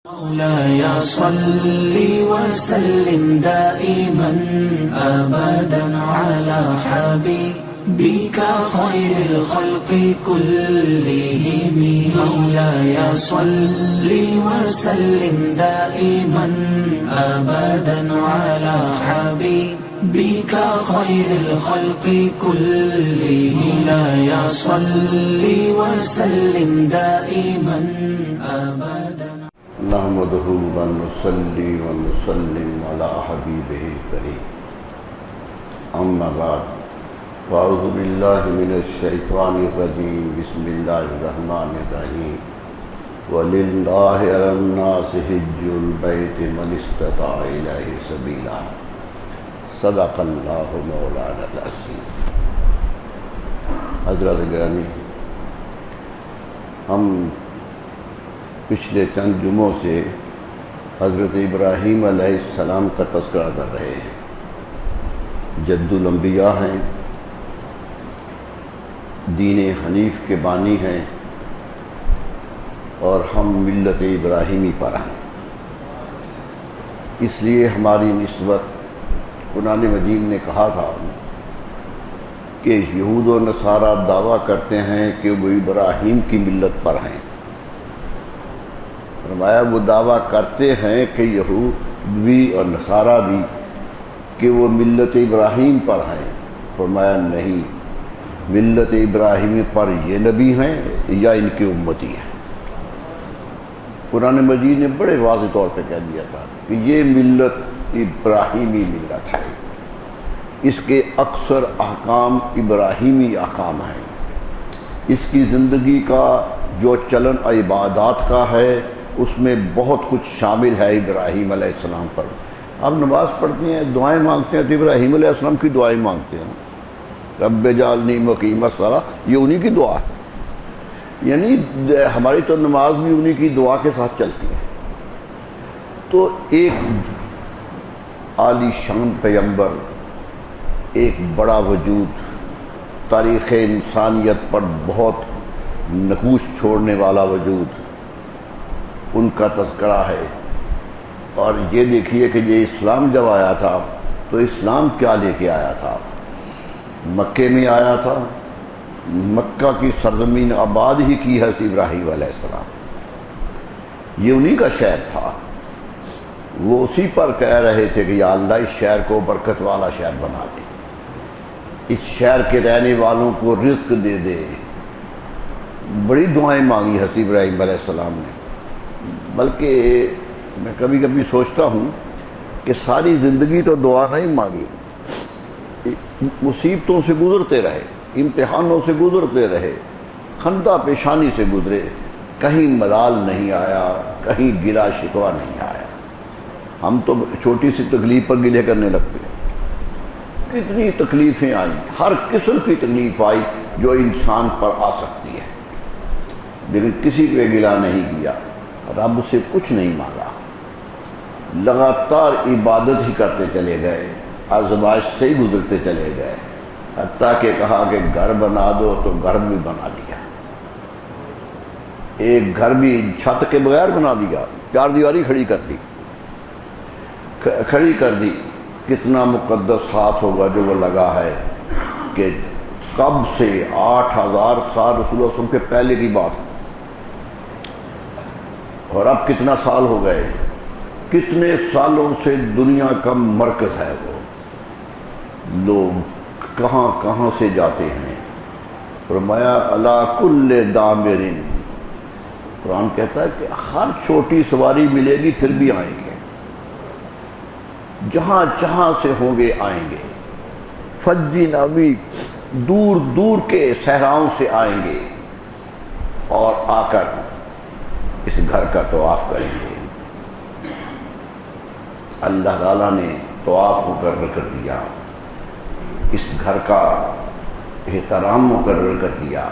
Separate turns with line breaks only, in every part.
مولاي صل وسلم دائما أبدا على حبيبك خير الخلق كلهم. مولاي صل وسلم دائما أبدا على حبيبك خير الخلق كلهم. مولاي صل وسلم دائما أبدا.
نحمده ونصلي ونسلم على حبيبه الكريم. أما بعد، فأعوذ بالله من الشيطان الرجيم. بسم الله الرحمن الرحيم. ولله على الناس حج البيت من استطاع إليه سبيلا. صدق الله مولانا العظيم. حضرات گرامی، ہم پچھلے چند جمعوں سے حضرت ابراہیم علیہ السلام کا تذکرہ کر رہے ہیں. جد الانبیاء ہیں، دین حنیف کے بانی ہیں، اور ہم ملت ابراہیمی پر ہیں. اس لیے ہماری نسبت قرآن مجید نے کہا تھا کہ یہود و نصارہ دعویٰ کرتے ہیں کہ وہ ابراہیم کی ملت پر ہیں. فرمایا وہ دعویٰ کرتے ہیں کہ یہود بھی اور نصارہ بھی کہ وہ ملت ابراہیم پر ہیں. فرمایا نہیں، ملت ابراہیم پر یہ نبی ہیں یا ان کے امتی ہیں. قرآن مجید نے بڑے واضح طور پہ کہہ دیا تھا کہ یہ ملت ابراہیمی ملت ہے، اس کے اکثر احکام ابراہیمی احکام ہیں. اس کی زندگی کا جو چلن عبادات کا ہے اس میں بہت کچھ شامل ہے ابراہیم علیہ السلام پر. آپ نماز پڑھتے ہیں، دعائیں مانگتے ہیں تو ابراہیم علیہ السلام کی دعائیں مانگتے ہیں. رب اجعلنی مقیم الصلاۃ، یہ انہی کی دعا ہے. یعنی ہماری تو نماز بھی انہی کی دعا کے ساتھ چلتی ہے. تو ایک عالی شان پیغمبر، ایک بڑا وجود، تاریخ انسانیت پر بہت نقوش چھوڑنے والا وجود، ان کا تذکرہ ہے. اور یہ دیکھیے کہ یہ اسلام جب آیا تھا تو اسلام کیا لے کے آیا تھا. مکے میں آیا تھا، مکہ کی سرزمین آباد ہی کی ہے ابراہیم علیہ السلام. یہ انہی کا شہر تھا. وہ اسی پر کہہ رہے تھے کہ یا اللہ اس شہر کو برکت والا شہر بنا دے، اس شہر کے رہنے والوں کو رزق دے دے. بڑی دعائیں مانگی حضرت ابراہیم علیہ السلام نے. بلکہ میں کبھی کبھی سوچتا ہوں کہ ساری زندگی تو دعا نہیں مانگی، مصیبتوں سے گزرتے رہے، امتحانوں سے گزرتے رہے، خندہ پیشانی سے گزرے، کہیں ملال نہیں آیا، کہیں گلا شکوہ نہیں آیا. ہم تو چھوٹی سی تکلیف پر گلے کرنے لگتے ہیں. کتنی تکلیفیں آئیں، ہر قسم کی تکلیف آئی جو انسان پر آ سکتی ہے، لیکن کسی پہ گلا نہیں کیا، رب سے کچھ نہیں مانگا. لگاتار عبادت ہی کرتے چلے گئے، آزمائش سے ہی گزرتے چلے گئے، حتیٰ کہ کہا کہ گھر بنا دو تو گھر بھی بنا دیا. ایک گھر بھی چھت کے بغیر بنا دیا، چار دیواری کھڑی کر دی. کتنا مقدس ہاتھ ہوگا جو وہ لگا ہے کہ کب سے 8000 سال رسول اللہ صلی اللہ علیہ وسلم کے پہلے کی بات، اور اب کتنا سال ہو گئے، کتنے سالوں سے دنیا کا مرکز ہے. وہ لوگ کہاں کہاں سے جاتے ہیں. فرمایا الا کل دامر، قرآن کہتا ہے کہ ہر چھوٹی سواری ملے گی پھر بھی آئیں گے، جہاں جہاں سے ہوں گے آئیں گے. فجی نامی، دور دور کے صحراؤں سے آئیں گے اور آ کر اس گھر کا طواف کریں گے. اللہ تعالیٰ نے طواف مقرر کر دیا، اس گھر کا احترام مقرر کر دیا.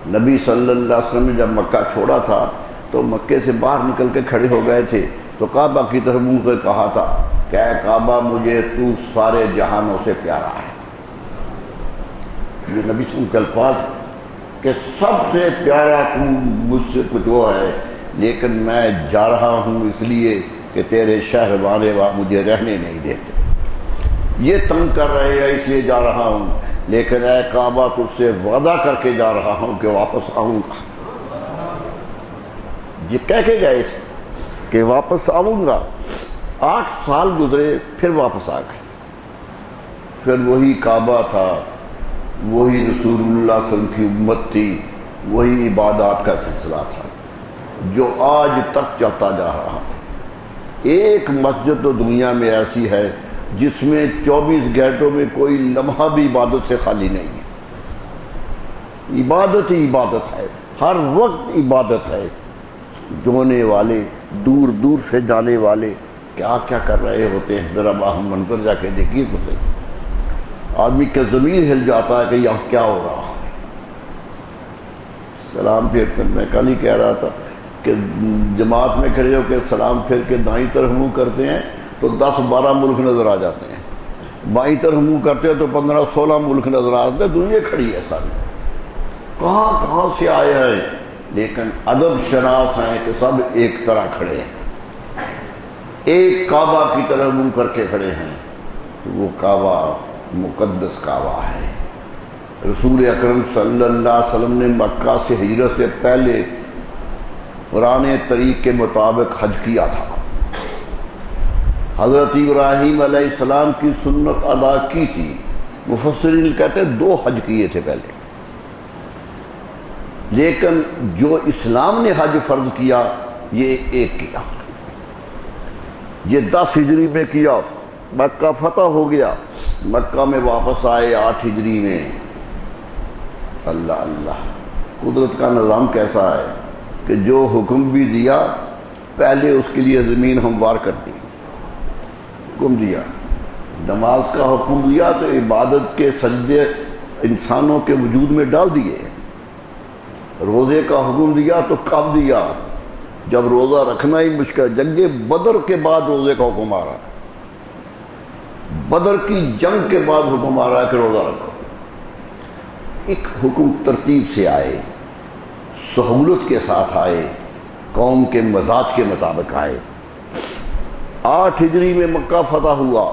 نبی صلی اللہ علیہ وسلم نے جب مکہ چھوڑا تھا تو مکے سے باہر نکل کے کھڑے ہو گئے تھے تو کعبہ کی طرف منہ کر کہا تھا کہ اے کعبہ مجھے تو سارے جہانوں سے پیارا ہے. یہ نبی صلی اللہ علیہ وسلم کے الفاظ کہ سب سے پیارا تو مجھ سے جو ہے لیکن میں جا رہا ہوں اس لیے کہ تیرے شہر والے مجھے رہنے نہیں دیتے، یہ تنگ کر رہے ہیں اس لیے جا رہا ہوں، لیکن اے کعبہ تجھ سے وعدہ کر کے جا رہا ہوں کہ واپس آؤں گا۔ یہ کہہ کے گئے تھے کہ واپس آؤں گا۔ 8 سال گزرے، پھر واپس آ گئے۔ پھر وہی کعبہ تھا، وہی رسول اللہ صلی اللہ علیہ وسلم کی امت تھی، وہی عبادات کا سلسلہ تھا جو آج تک چلتا جا رہا ہے۔ ایک مسجد تو دنیا میں ایسی ہے جس میں 24 گھنٹوں میں کوئی لمحہ بھی عبادت سے خالی نہیں ہے۔ عبادت ہی عبادت ہے، ہر وقت عبادت ہے۔ جونے والے، دور دور سے جانے والے کیا کیا کر رہے ہوتے ہیں، ذرا باہم منظر جا کے دیکھیے تو صحیح۔ آدمی کا ضمیر ہل جاتا ہے کہ یہاں کیا ہو رہا ہے۔ سلام پھیر کر، میں کل ہی کہہ رہا تھا کہ جماعت میں کھڑے ہو کے سلام پھیر کے دائیں طرف منہ کرتے ہیں تو 10-12 ملک نظر آ جاتے ہیں، بائیں طرف منہ کرتے ہیں تو 15-16 ملک نظر آ جاتے ہیں۔ دنیا کھڑی ہے ساری، کہاں کہاں سے آئے ہیں، لیکن ادب شناس ہیں کہ سب ایک طرح کھڑے ہیں، ایک کعبہ کی طرف منہ کر کے کھڑے ہیں۔ وہ کعبہ مقدس کعبہ ہے۔ رسول اکرم صلی اللہ علیہ وسلم نے مکہ سے ہجرت سے پہلے پرانے طریق کے مطابق حج کیا تھا۔ حضرت ابراہیم علیہ السلام کی سنت ادا کی تھی۔ مفسرین کہتے ہیں 2 حج کیے تھے پہلے، لیکن جو اسلام نے حج فرض کیا یہ ایک کیا، یہ 10 ہجری میں کیا۔ مکہ فتح ہو گیا، مکہ میں واپس آئے 8 ہجری میں۔ اللہ اللہ، قدرت کا نظام کیسا ہے کہ جو حکم بھی دیا پہلے اس کے لیے زمین ہموار کر دی۔ حکم دیا، نماز کا حکم دیا تو عبادت کے سجدے انسانوں کے وجود میں ڈال دیے۔ روزے کا حکم دیا تو کب دیا؟ جب روزہ رکھنا ہی مشکل۔ جنگ بدر کے بعد روزے کا حکم آ رہا ہے، بدر کی جنگ کے بعد حکم آ رہا ہے کہ روزہ رکھو۔ ایک حکم ترتیب سے آئے، سہولت کے ساتھ آئے، قوم کے مزاج کے مطابق آئے۔ 8 ہجری میں مکہ فتح ہوا،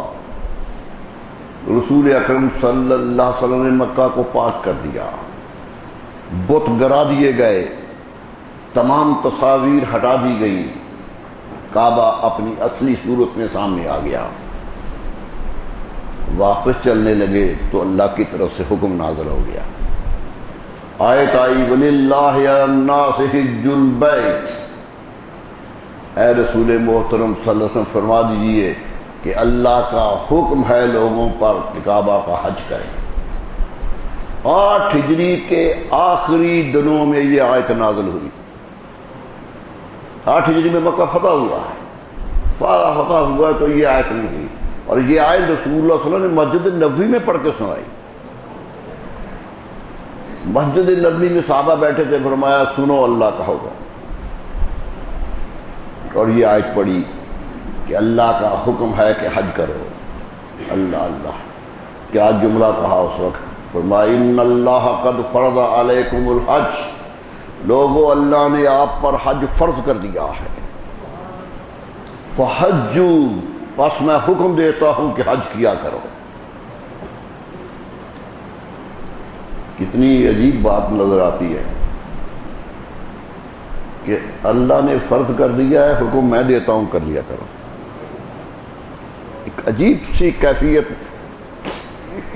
رسول اکرم صلی اللہ علیہ وسلم نے مکہ کو پاک کر دیا، بت گرا دیے گئے، تمام تصاویر ہٹا دی گئی، کعبہ اپنی اصلی صورت میں سامنے آ گیا۔ واپس چلنے لگے تو اللہ کی طرف سے حکم نازل ہو گیا، آیت آئی وَلِلَّهِ عَلَى النَّاسِ حِجُّ الْبَيْتِ۔ اے رسول محترم صلی اللہ علیہ وسلم فرما دیجئے کہ اللہ کا حکم ہے لوگوں پر کہ کعبہ کا حج کریں۔ 8 ہجری کے آخری دنوں میں یہ آیت نازل ہوئی۔ 8 ہجری میں مکہ فتح ہوا ہے، فتح ہوا تو یہ آیت نہیں ہوئی، اور یہ آیت رسول اللہ صلی اللہ علیہ وسلم نے مسجد نبوی میں پڑھ کے سنائی۔ مسجد نبوی میں صحابہ بیٹھے تھے، فرمایا سنو اللہ کا حکم، اور یہ آیت پڑھی کہ اللہ کا حکم ہے کہ حج کرو۔ اللہ اللہ، کیا جملہ کہا اس وقت، فرمایا ان اللہ قد فرض علیکم الحج، لوگو اللہ نے آپ پر حج فرض کر دیا ہے، فحجوا، پس میں حکم دیتا ہوں کہ حج کیا کرو۔ کتنی عجیب بات نظر آتی ہے کہ اللہ نے فرض کر دیا ہے، حکم میں دیتا ہوں کر لیا کرو۔ ایک عجیب سی کیفیت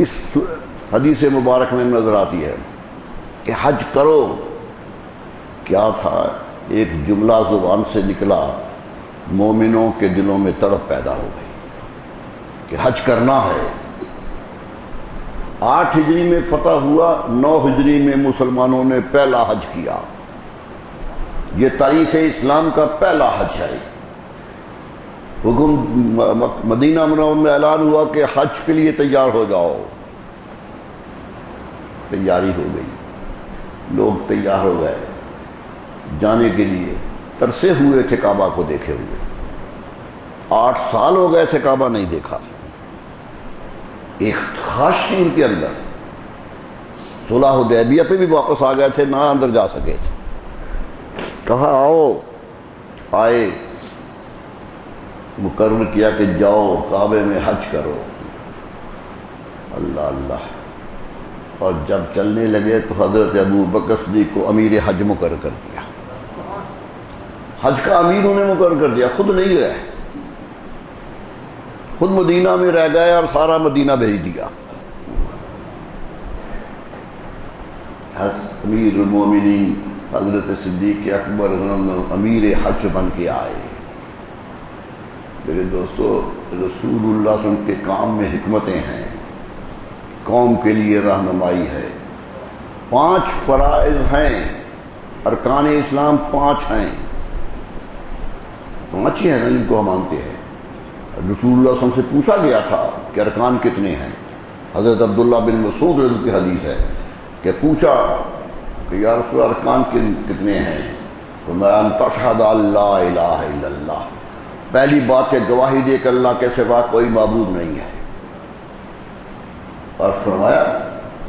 اس حدیث مبارک میں نظر آتی ہے کہ حج کرو کیا تھا، ایک جملہ زبان سے نکلا، مومنوں کے دلوں میں تڑپ پیدا ہو گئی کہ حج کرنا ہے۔ 8 ہجری میں فتح ہوا، 9 ہجری میں مسلمانوں نے پہلا حج کیا۔ یہ تاریخ اسلام کا پہلا حج ہے۔ حکم مدینہ منورہ میں اعلان ہوا کہ حج کے لیے تیار ہو جاؤ۔ تیاری ہو گئی، لوگ تیار ہو گئے جانے کے لیے، ترسے ہوئے تھے کعبہ کو دیکھے ہوئے۔ 8 سال ہو گئے تھے کعبہ نہیں دیکھا۔ ایک خواہش تھی ان کے اندر، صلح حدیبیہ پہ بھی واپس آ گئے تھے، نہ اندر جا سکے تھے۔ کہا آؤ آئے مقرر کیا کہ جاؤ کعبے میں حج کرو. اللہ اللہ. اور جب چلنے لگے تو حضرت ابو بکر صدیق کو امیر حج مقرر کر دیا. حج کا امیر انہیں مقرر کر دیا، خود نہیں گئے، خود مدینہ میں رہ گئے اور سارا مدینہ بھیج دیا. امیر المومنین حضرت صدیق اکبر امیر حج بن کے آئے. میرے دوستو، رسول اللہ صلی اللہ علیہ وسلم کے کام میں حکمتیں ہیں، قوم کے لیے رہنمائی ہے. 5 فرائض ہیں، ارکان اسلام 5 ہیں، 5 ہی ہیں نا جن کو ہم مانتے ہیں. رسول اللہ صلی اللہ علیہ وسلم سے پوچھا گیا تھا کہ ارکان کتنے ہیں. حضرت عبداللہ بن مسعود رضی اللہ عنہ کی حدیث ہے کہ پوچھا کہ یا رسول اللہ ارکان کتنے ہیں؟ فرمایا ان تشہد لا الہ الا اللہ، پہلی بات کہ گواہی دے کہ اللہ کے سوا کوئی معبود نہیں ہے. اور فرمایا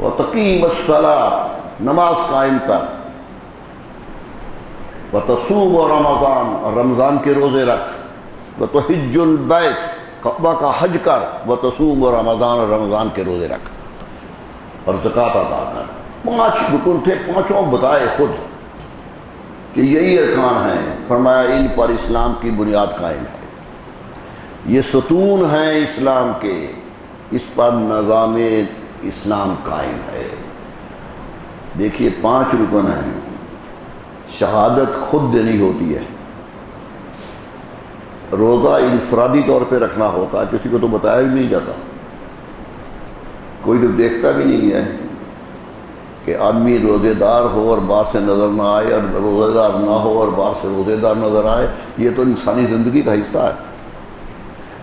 وتقیم الصلاۃ، نماز قائم کر، وتصوم رمضان، اور رمضان کے روزے رکھ، وتحج البیت، کعبہ کا حج کر، وتصوم رمضان، اور رمضان کے روزے رکھ، اور زکوٰۃ ادا کر. 5 رکن تھے، 5 بتائے خود کہ یہی ارکان ہیں. فرمایا ان پر اسلام کی بنیاد قائم ہے، یہ ستون ہیں اسلام کے، اس پر نظام اسلام قائم ہے. دیکھیے 5 رکن ہیں. شہادت خود دینی ہوتی ہے، روزہ انفرادی طور پہ رکھنا ہوتا ہے، کسی کو تو بتایا بھی نہیں جاتا، کوئی تو دیکھتا بھی نہیں ہے کہ آدمی روزے دار ہو اور باہر سے نظر نہ آئے، اور روزے دار نہ ہو اور باہر سے روزے دار نظر آئے. یہ تو انسانی زندگی کا حصہ ہے.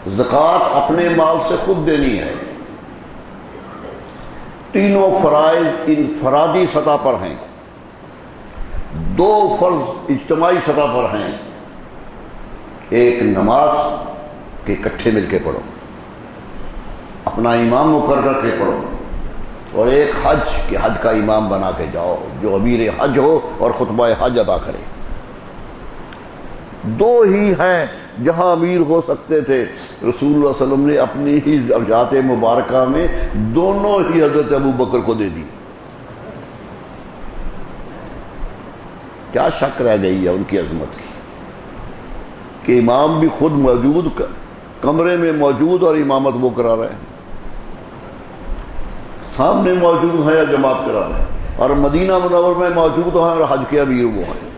زکوٰۃ اپنے مال سے خود دینی ہے. تینوں فرائض انفرادی سطح پر ہیں، 2 فرض اجتماعی سطح پر ہیں. ایک نماز کہ اکٹھے مل کے پڑھو، اپنا امام مقرر کر کے پڑھو، اور ایک حج کہ حج کا امام بنا کے جاؤ جو امیر حج ہو اور خطبہ حج ادا کرے. 2 ہی ہیں جہاں امیر ہو سکتے تھے. رسول اللہ صلی اللہ علیہ وسلم نے اپنی ہی ذات مبارکہ میں دونوں ہی حضرت ابو بکر کو دے دی. کیا شک رہ گئی ہے ان کی عظمت کی کہ امام بھی خود موجود، کمرے میں موجود، اور امامت وہ کرا رہے ہیں، سامنے موجود ہیں یا جماعت کرا رہے ہیں، اور مدینہ منور میں موجود ہیں اور حج کے امیر وہ ہیں.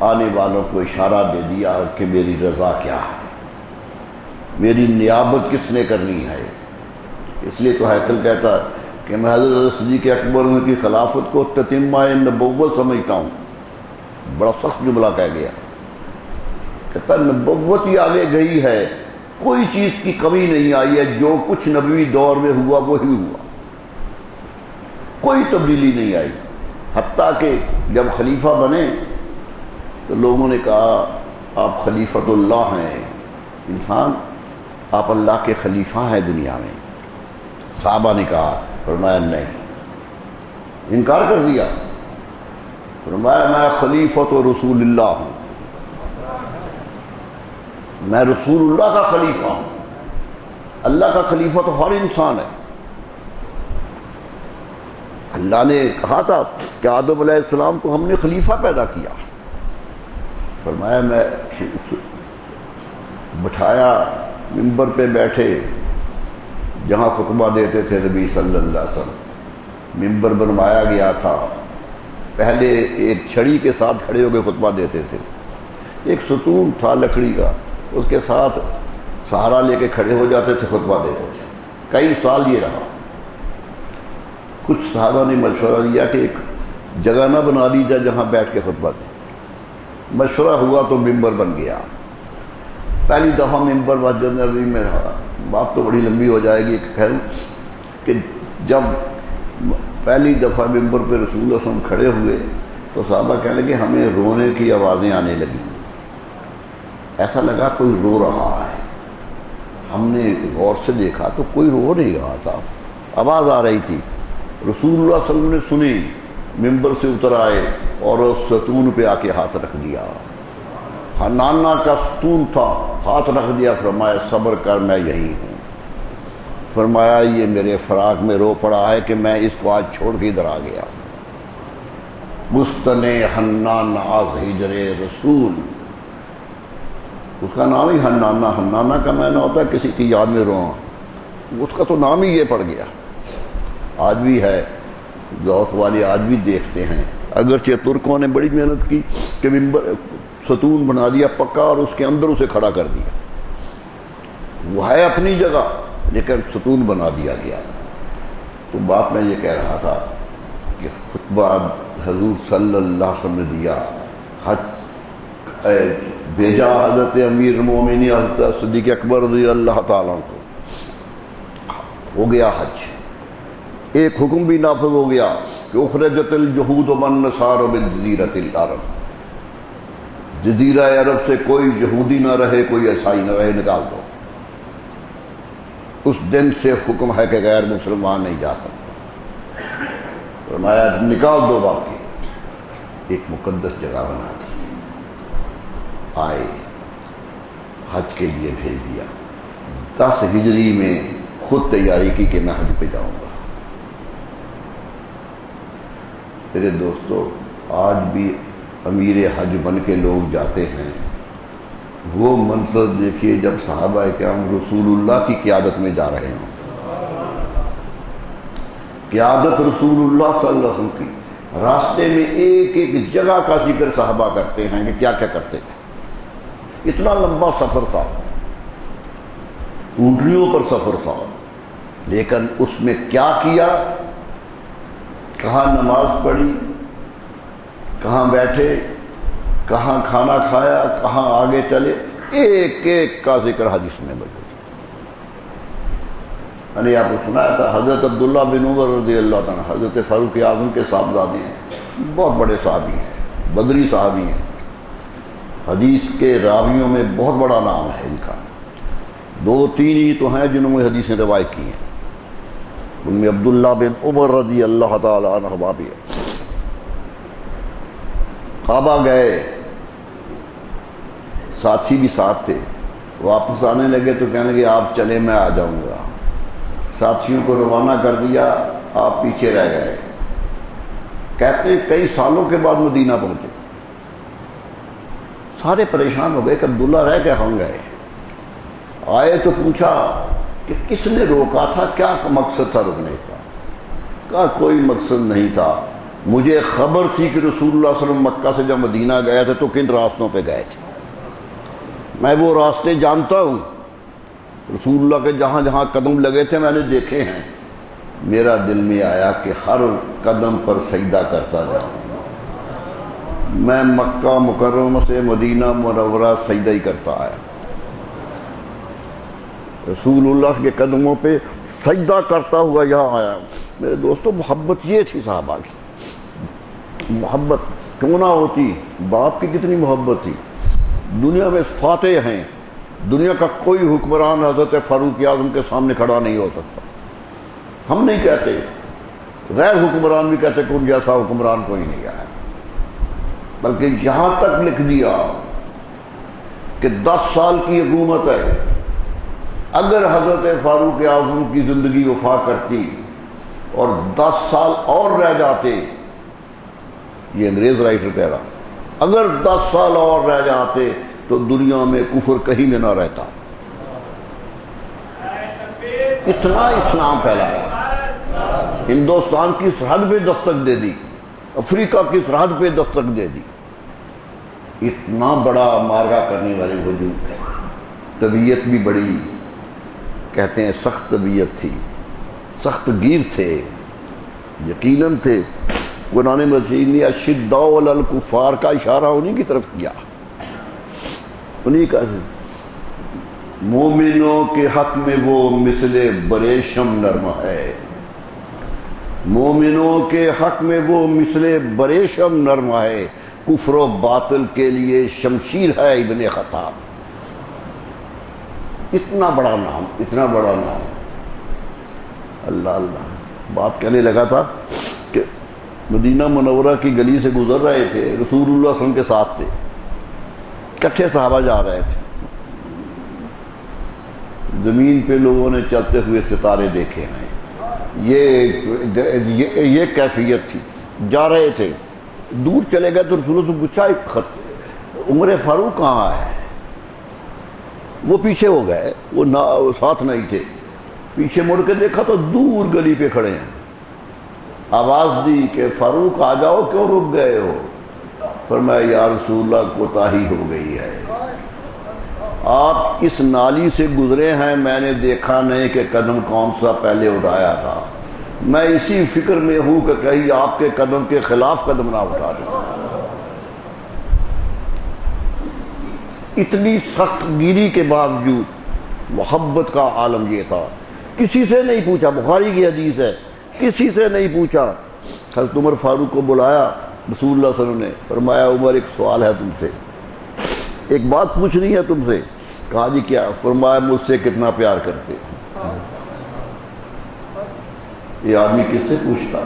آنے والوں کو اشارہ دے دیا کہ میری رضا کیا ہے، میری نیابت کس نے کرنی ہے. اس لیے تو ہیکل کہتا ہے کہ میں حضرت صدیق اکبر کی خلافت کو تتمہ نبوت سمجھتا ہوں. بڑا سخت جملہ کہہ گیا، کہتا نبوت ہی آگے گئی ہے، کوئی چیز کی کمی نہیں آئی ہے، جو کچھ نبوی دور میں ہوا وہی ہوا، کوئی تبدیلی نہیں آئی. حتیٰ کہ جب خلیفہ بنے تو لوگوں نے کہا آپ خلیفۃ اللہ ہیں، انسان آپ اللہ کے خلیفہ ہیں دنیا میں. صحابہ نے کہا، فرمایا نہیں، انکار کر دیا. فرمایا میں خلیفۃ رسول اللہ ہوں، میں رسول اللہ کا خلیفہ ہوں. اللہ کا خلیفہ تو ہر انسان ہے. اللہ نے کہا تھا کہ آدم علیہ السلام کو ہم نے خلیفہ پیدا کیا. فرمایا میں بٹھایا، منبر پہ بیٹھے جہاں خطبہ دیتے تھے نبی صلی اللہ علیہ وسلم. منبر بنوایا گیا تھا، پہلے ایک چھڑی کے ساتھ کھڑے ہو کے خطبہ دیتے تھے، ایک ستون تھا لکڑی کا، اس کے ساتھ سہارا لے کے کھڑے ہو جاتے تھے، خطبہ دیتے تھے. کئی سال یہ رہا. کچھ صحابہ نے مشورہ دیا کہ ایک جگہ نہ بنا لی جائے جہاں بیٹھ کے خطبہ دیں. مشورہ ہوا تو ممبر بن گیا. پہلی دفعہ ممبر مسجد نبوی میں رہا. بات تو بڑی لمبی ہو جائے گی کہ جب پہلی دفعہ ممبر پہ رسول اللہ صلی اللہ علیہ وسلم کھڑے ہوئے تو صحابہ کہنے لگے ہمیں رونے کی آوازیں آنے لگیں. ایسا لگا کوئی رو رہا ہے. ہم نے غور سے دیکھا تو کوئی رو نہیں رہا تھا، آواز آ رہی تھی. رسول اللہ صلی اللہ علیہ وسلم نے سنی، ممبر سے اتر آئے اور اس ستون پہ آ کے ہاتھ رکھ دیا. حنانہ کا ستون تھا، ہاتھ رکھ دیا، فرمایا صبر کر میں یہی ہوں۔ فرمایا یہ میرے فراق میں رو پڑا ہے کہ میں اس کو آج چھوڑ کے ادھر آ گیا۔ بستن حنان از ہجر رسول، اس کا نام ہی حنانہ، حنانہ کا معنی ہوتا ہے کسی کی یاد میں رونا، اس کا تو نام ہی یہ پڑ گیا۔ آج بھی ہے، ذوق والے آج بھی دیکھتے ہیں، اگرچہ ترکوں نے بڑی محنت کی کہ منبر ستون بنا دیا پکا اور اس کے اندر اسے کھڑا کر دیا، وہ ہے اپنی جگہ لیکن ستون بنا دیا گیا۔ تو بات میں یہ کہہ رہا تھا کہ خطبہ حضور صلی اللہ علیہ وسلم نے دیا، حج بھیجا حضرت امیر المومنین حضرت صدیق اکبر رضی اللہ تعالیٰ کو، ہو گیا حج، ایک حکم بھی نافذ ہو گیا کہ اخرجت الجہود والنصارى بالجزیرۃ العرب، جزیرہ عرب سے کوئی یہودی نہ رہے، کوئی عیسائی نہ رہے، نکال دو۔ اس دن سے حکم ہے کہ غیر مسلمان نہیں جا سکتے، فرمایا نکال دو، باقی ایک مقدس جگہ بنا دی، آئے حج کے لیے بھیج دیا۔ 10 ہجری میں خود تیاری کی کہ میں حج پہ جاؤں گا۔ میرے دوستو، آج بھی امیر حج بن کے لوگ جاتے ہیں، وہ منظر دیکھیے جب صحابہ کرام رسول اللہ کی قیادت میں جا رہے ہوں، قیادت رسول اللہ صلی اللہ علیہ وسلم کی، راستے میں ایک ایک جگہ کا ذکر صحابہ کرتے ہیں کہ کیا کیا کرتے تھے۔ اتنا لمبا سفر تھا، اونٹنیوں پر سفر تھا، لیکن اس میں کیا کیا، کہاں نماز پڑھی، کہاں بیٹھے، کہاں کھانا کھایا، کہاں آگے چلے، ایک ایک کا ذکر حدیث میں موجود۔ میں نے آپ کو سنایا تھا حضرت عبداللہ بن عمر رضی اللہ تعالیٰ حضرت فاروق اعظم کے صاحبزادے ہیں، بہت بڑے صحابی ہیں، بدری صحابی ہیں، حدیث کے راویوں میں بہت بڑا نام ہے ان کا، 2-3 ہی تو ہیں جنہوں نے حدیثیں روایت کی ہیں، ان میں عبداللہ بن عمر رضی اللہ تعالیٰ عنہ بھی ہے۔ کعبہ گئے، ساتھی بھی ساتھ تھے، واپس آنے لگے تو کہنے لگے آپ چلے میں آ جاؤں گا، ساتھیوں کو روانہ کر دیا، آپ پیچھے رہ گئے۔ کہتے ہیں کئی سالوں کے بعد مدینہ پہنچے، سارے پریشان ہو گئے کہ عبداللہ رہ کے ہم گئے، آئے تو پوچھا کہ کس نے روکا تھا، کیا مقصد تھا رکنے کا؟ کہا کوئی مقصد نہیں تھا، مجھے خبر تھی کہ رسول اللہ صلی اللہ علیہ وسلم مکہ سے جب مدینہ گئے تھے تو کن راستوں پہ گئے تھے، میں وہ راستے جانتا ہوں، رسول اللہ کے جہاں جہاں قدم لگے تھے میں نے دیکھے ہیں، میرا دل میں آیا کہ ہر قدم پر سجدہ کرتا جاؤں، میں مکہ مکرمہ سے مدینہ منورہ سجدہ ہی کرتا آیا، رسول اللہ کے قدموں پہ سجدہ کرتا ہوا یہاں آیا۔ میرے دوستو، محبت یہ تھی صحابہ کی، محبت کیوں نہ ہوتی، باپ کی کتنی محبت تھی۔ دنیا میں فاتح ہیں، دنیا کا کوئی حکمران حضرت فاروق اعظم کے سامنے کھڑا نہیں ہو سکتا، ہم نہیں کہتے، غیر حکمران بھی کہتے کہ ان جیسا حکمران کوئی نہیں آیا، بلکہ یہاں تک لکھ دیا کہ 10 سال کی حکومت ہے، اگر حضرت فاروق اعظم کی زندگی وفا کرتی اور 10 سال اور رہ جاتے، یہ انگریز رائٹر کہہ رہا، اگر 10 سال اور رہ جاتے تو دنیا میں کفر کہیں میں نہ رہتا، اتنا اسلام پھیلایا، ہندوستان کی سرحد پہ دستک دے دی، افریقہ کی سرحد پہ دستک دے دی، اتنا بڑا مارگا کرنے والے وجود ہے۔ طبیعت بھی بڑی، کہتے ہیں سخت طبیعت تھی، سخت گیر تھے، یقیناً تھے۔ قرآن مجید نے اشداء علی الکفار کا اشارہ انہی کی طرف کیا، انہی کا، مومنوں کے حق میں وہ مثل بریشم نرم ہے، مومنوں کے حق میں وہ مثل بریشم نرم ہے، کفر و باطل کے لیے شمشیر ہے ابن خطاب۔ اتنا بڑا نام، اتنا بڑا نام، اللہ اللہ۔ بات کہنے لگا تھا کہ مدینہ منورہ کی گلی سے گزر رہے تھے، رسول اللہ صلی اللہ علیہ وسلم کے ساتھ تھے، کٹھے صحابہ جا رہے تھے، زمین پہ لوگوں نے چلتے ہوئے ستارے دیکھے ہیں، یہ کیفیت تھی. جا رہے تھے، دور چلے گئے تو رسول اللہ سے پوچھا عمر فاروق کہاں ہے؟ وہ پیچھے ہو گئے، وہ ساتھ نہیں تھے. پیچھے مڑ کے دیکھا تو دور گلی پہ کھڑے ہیں. آواز دی کہ فاروق آ جاؤ، کیوں رک گئے ہو؟ فرمایا یا رسول اللہ کوتاہی ہو گئی ہے، آپ اس نالی سے گزرے ہیں، میں نے دیکھا نہیں کہ قدم کون سا پہلے اٹھایا تھا، میں اسی فکر میں ہوں کہ کہیں آپ کے قدم کے خلاف قدم نہ اٹھا دوں. اتنی سخت گیری کے باوجود محبت کا عالم یہ تھا. کسی سے نہیں پوچھا، بخاری کی حدیث ہے، کسی سے نہیں پوچھا. حضرت عمر فاروق کو بلایا رسول اللہ صلی اللہ علیہ وسلم نے، فرمایا عمر ایک سوال ہے تم سے، ایک بات پوچھنی ہے تم سے. کہا جی کیا؟ فرمایا مجھ سے کتنا پیار کرتے؟ یہ آدمی کس سے پوچھتا ہے؟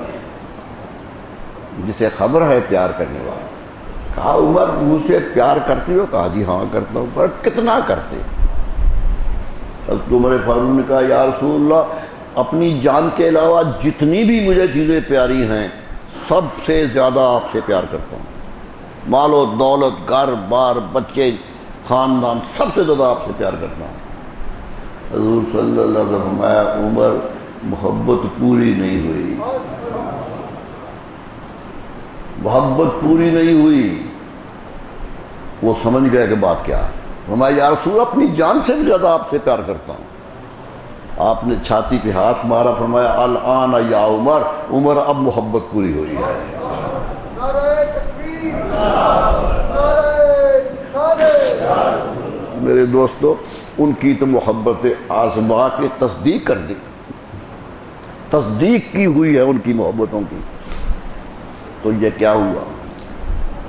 جسے خبر ہے پیار کرنے والا. کہا عمر مجھ سے پیار کرتے ہو؟ کہا جی ہاں کرتا ہوں. پر کتنا کرتے؟ حضرت عمر فاروق نے کہا یا رسول اللہ اپنی جان کے علاوہ جتنی بھی مجھے چیزیں پیاری ہیں سب سے زیادہ آپ سے پیار کرتا ہوں. مال و دولت، گھر بار، بچے، خاندان، سب سے زیادہ آپ سے پیار کرتا ہوں. حضور صلی اللہ علیہ وسلم فرمایا عمر محبت پوری نہیں ہوئی، محبت پوری نہیں ہوئی. وہ سمجھ گئے کہ بات کیا ہے. فرمایا یا رسول اپنی جان سے بھی زیادہ آپ سے پیار کرتا ہوں. آپ نے چھاتی پہ ہاتھ مارا، فرمایا الآن یا عمر، عمر اب محبت پوری ہوئی ہے.
نعرہ تکبیر، نعرہ رسالت.
میرے دوستو ان کی تو محبت آزما کے تصدیق کر دی، تصدیق کی ہوئی ہے ان کی محبتوں کی. تو یہ کیا ہوا؟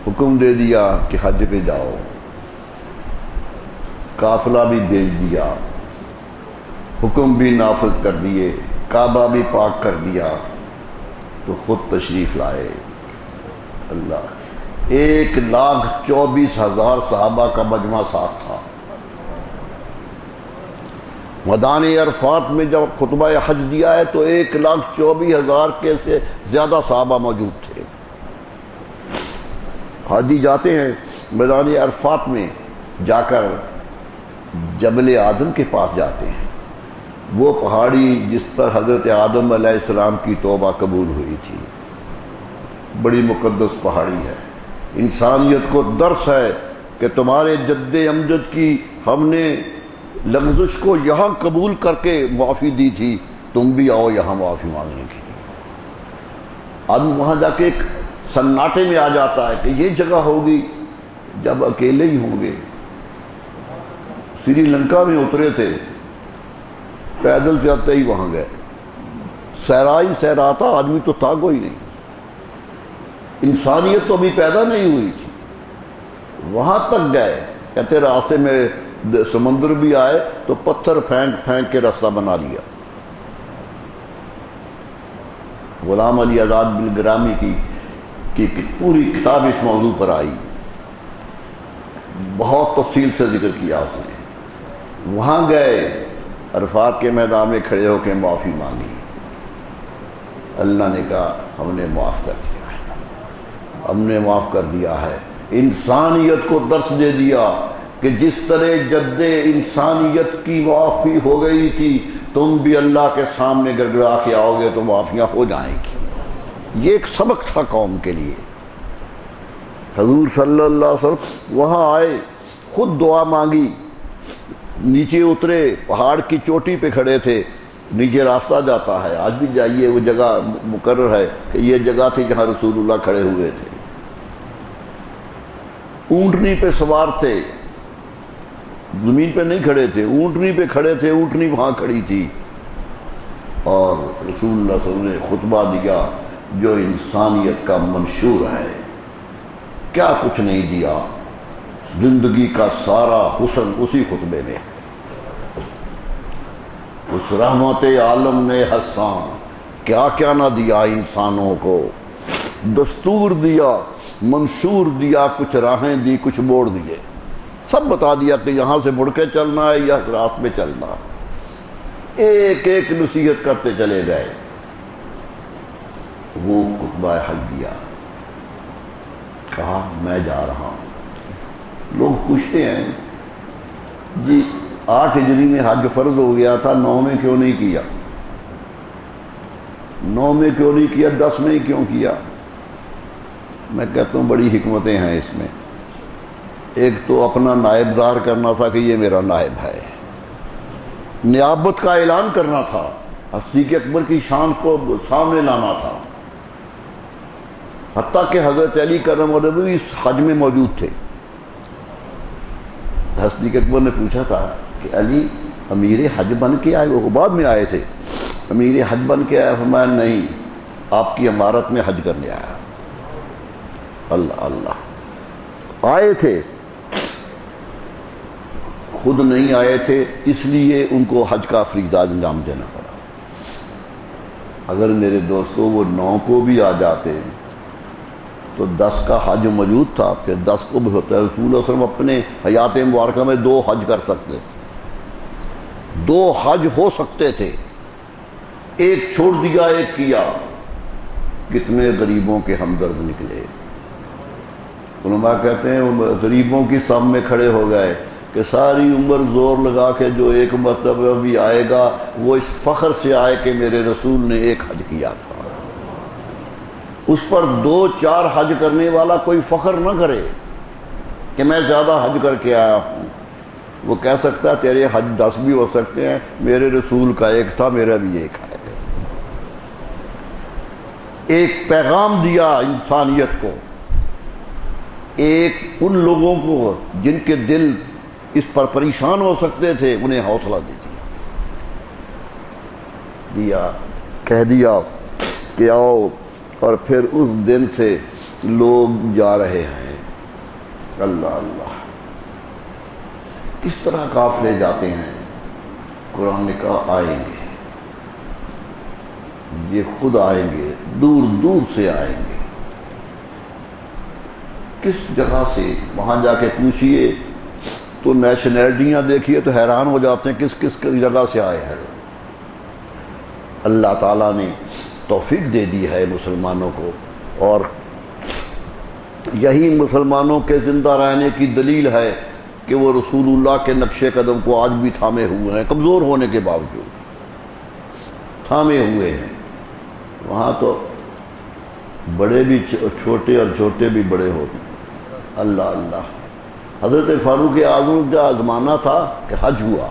حکم دے دیا کہ حج پہ جاؤ، قافلہ بھی بھیج دیا، حکم بھی نافذ کر دیے، کعبہ بھی پاک کر دیا، تو خود تشریف لائے. اللہ 1,24,000 صحابہ کا مجمع ساتھ تھا. میدان عرفات میں جب خطبہ حج دیا ہے تو 1,24,000 کے سے زیادہ صحابہ موجود تھے. حاجی جاتے ہیں میدان عرفات میں، جا کر جبل آدم کے پاس جاتے ہیں، وہ پہاڑی جس پر حضرت آدم علیہ السلام کی توبہ قبول ہوئی تھی. بڑی مقدس پہاڑی ہے. انسانیت کو درس ہے کہ تمہارے جد امجد کی ہم نے لغزش کو یہاں قبول کر کے معافی دی تھی، تم بھی آؤ یہاں معافی مانگنے کی. آدمی وہاں جا کے ایک سناٹے میں آ جاتا ہے کہ یہ جگہ ہوگی جب اکیلے ہی ہوں گے. سری لنکا میں اترے تھے، پیدل چلتے ہی وہاں گئے، صحرائی صحراتا، آدمی تو تھا کوئی نہیں، انسانیت تو ابھی پیدا نہیں ہوئی تھی. وہاں تک گئے، کہتے راستے میں سمندر بھی آئے تو پتھر پھینک پھینک کے راستہ بنا لیا. غلام علی آزاد بالگرامی کی پوری کتاب اس موضوع پر آئی، بہت تفصیل سے ذکر کیا اس نے. وہاں گئے، عرفات کے میدان میں کھڑے ہو کے معافی مانگی. اللہ نے کہا ہم نے معاف کر دیا ہے، ہم نے معاف کر دیا ہے. انسانیت کو درس دے دیا کہ جس طرح جد انسانیت کی معافی ہو گئی تھی، تم بھی اللہ کے سامنے گڑگڑا کے آؤ گے تو معافیاں ہو جائیں گی. یہ ایک سبق تھا قوم کے لیے. حضور صلی اللہ علیہ وسلم وہاں آئے، خود دعا مانگی، نیچے اترے، پہاڑ کی چوٹی پہ کھڑے تھے، نیچے راستہ جاتا ہے. آج بھی جائیے، وہ جگہ مقرر ہے کہ یہ جگہ تھی جہاں رسول اللہ کھڑے ہوئے تھے. اونٹنی پہ سوار تھے، زمین پہ نہیں کھڑے تھے، اونٹنی پہ کھڑے تھے، اونٹنی وہاں کھڑی تھی. اور رسول اللہ صلی اللہ علیہ وسلم نے خطبہ دیا جو انسانیت کا منشور ہے. کیا کچھ نہیں دیا، زندگی کا سارا حسن اسی خطبے میں. اس رحمت عالم نے حسان کیا کیا نہ دیا انسانوں کو. دستور دیا، منشور دیا، کچھ راہیں دی، کچھ موڑ دیے. سب بتا دیا کہ یہاں سے مڑ کے چلنا ہے یا راست میں چلنا ہے. ایک ایک نصیحت کرتے چلے گئے. وہ خطبہ حج دیا, کہا میں جا رہا ہوں. لوگ پوچھتے ہیں جی 8 ہجری میں حج فرض ہو گیا تھا, 9 میں کیوں نہیں کیا؟ 9 میں کیوں نہیں کیا, 10 میں ہی کیوں کیا؟ میں کہتا ہوں بڑی حکمتیں ہیں اس میں. ایک تو اپنا نائب دار کرنا تھا کہ یہ میرا نائب ہے, نیابت کا اعلان کرنا تھا, صدیق اکبر کی شان کو سامنے لانا تھا. حتیٰ کہ حضرت علی کرم اللہ وجہہ بھی اس حج میں موجود تھے. صدیق اکبر نے پوچھا تھا کہ علی امیر حج بن کے آئے؟ وہ بعد میں آئے تھے. امیر حج بن کے آیا؟ فرمایا نہیں, آپ کی امارت میں حج کرنے آیا. اللہ اللہ. آئے تھے, خود نہیں آئے تھے, اس لیے ان کو حج کا فریضہ انجام دینا پڑا. اگر میرے دوستوں وہ 9 کو بھی آ جاتے تو 10 کا حج موجود تھا, پھر 10 کو بھی ہوتا ہے. رسول اللہ صلی اللہ علیہ وسلم اپنے حیات مبارکہ میں 2 حج کر سکتے تھے, 2 حج ہو سکتے تھے. ایک چھوڑ دیا, ایک کیا. کتنے غریبوں کے ہمدرد نکلے. علماء کہتے ہیں وہ غریبوں کی صف میں کھڑے ہو گئے کہ ساری عمر زور لگا کے جو ایک مرتبہ بھی آئے گا وہ اس فخر سے آئے کہ میرے رسول نے 1 حج کیا تھا. اس پر 2-4 حج کرنے والا کوئی فخر نہ کرے کہ میں زیادہ حج کر کے آیا ہوں. وہ کہہ سکتا ہے تیرے حج 10 بھی ہو سکتے ہیں, میرے رسول کا 1 تھا, میرا بھی 1 ہے. ایک پیغام دیا انسانیت کو, ایک ان لوگوں کو جن کے دل اس پر پریشان ہو سکتے تھے انہیں حوصلہ دیا, کہہ دیا کہ آؤ. اور پھر اس دن سے لوگ جا رہے ہیں. اللہ اللہ, کس طرح قافلے جاتے ہیں. قرآن نے کہا آئیں گے, یہ خود آئیں گے, دور دور سے آئیں گے. کس جگہ سے؟ وہاں جا کے پوچھئے تو نیشنلٹیاں دیکھیے تو حیران ہو جاتے ہیں کس کس جگہ سے آئے ہیں. اللہ تعالیٰ نے توفیق دے دی ہے مسلمانوں کو, اور یہی مسلمانوں کے زندہ رہنے کی دلیل ہے کہ وہ رسول اللہ کے نقش قدم کو آج بھی تھامے ہوئے ہیں, کمزور ہونے کے باوجود تھامے ہوئے ہیں. وہاں تو بڑے بھی چھوٹے اور چھوٹے بھی بڑے ہوتے ہیں. اللہ اللہ. حضرت فاروق اعظم کا زمانہ تھا کہ حج ہوا.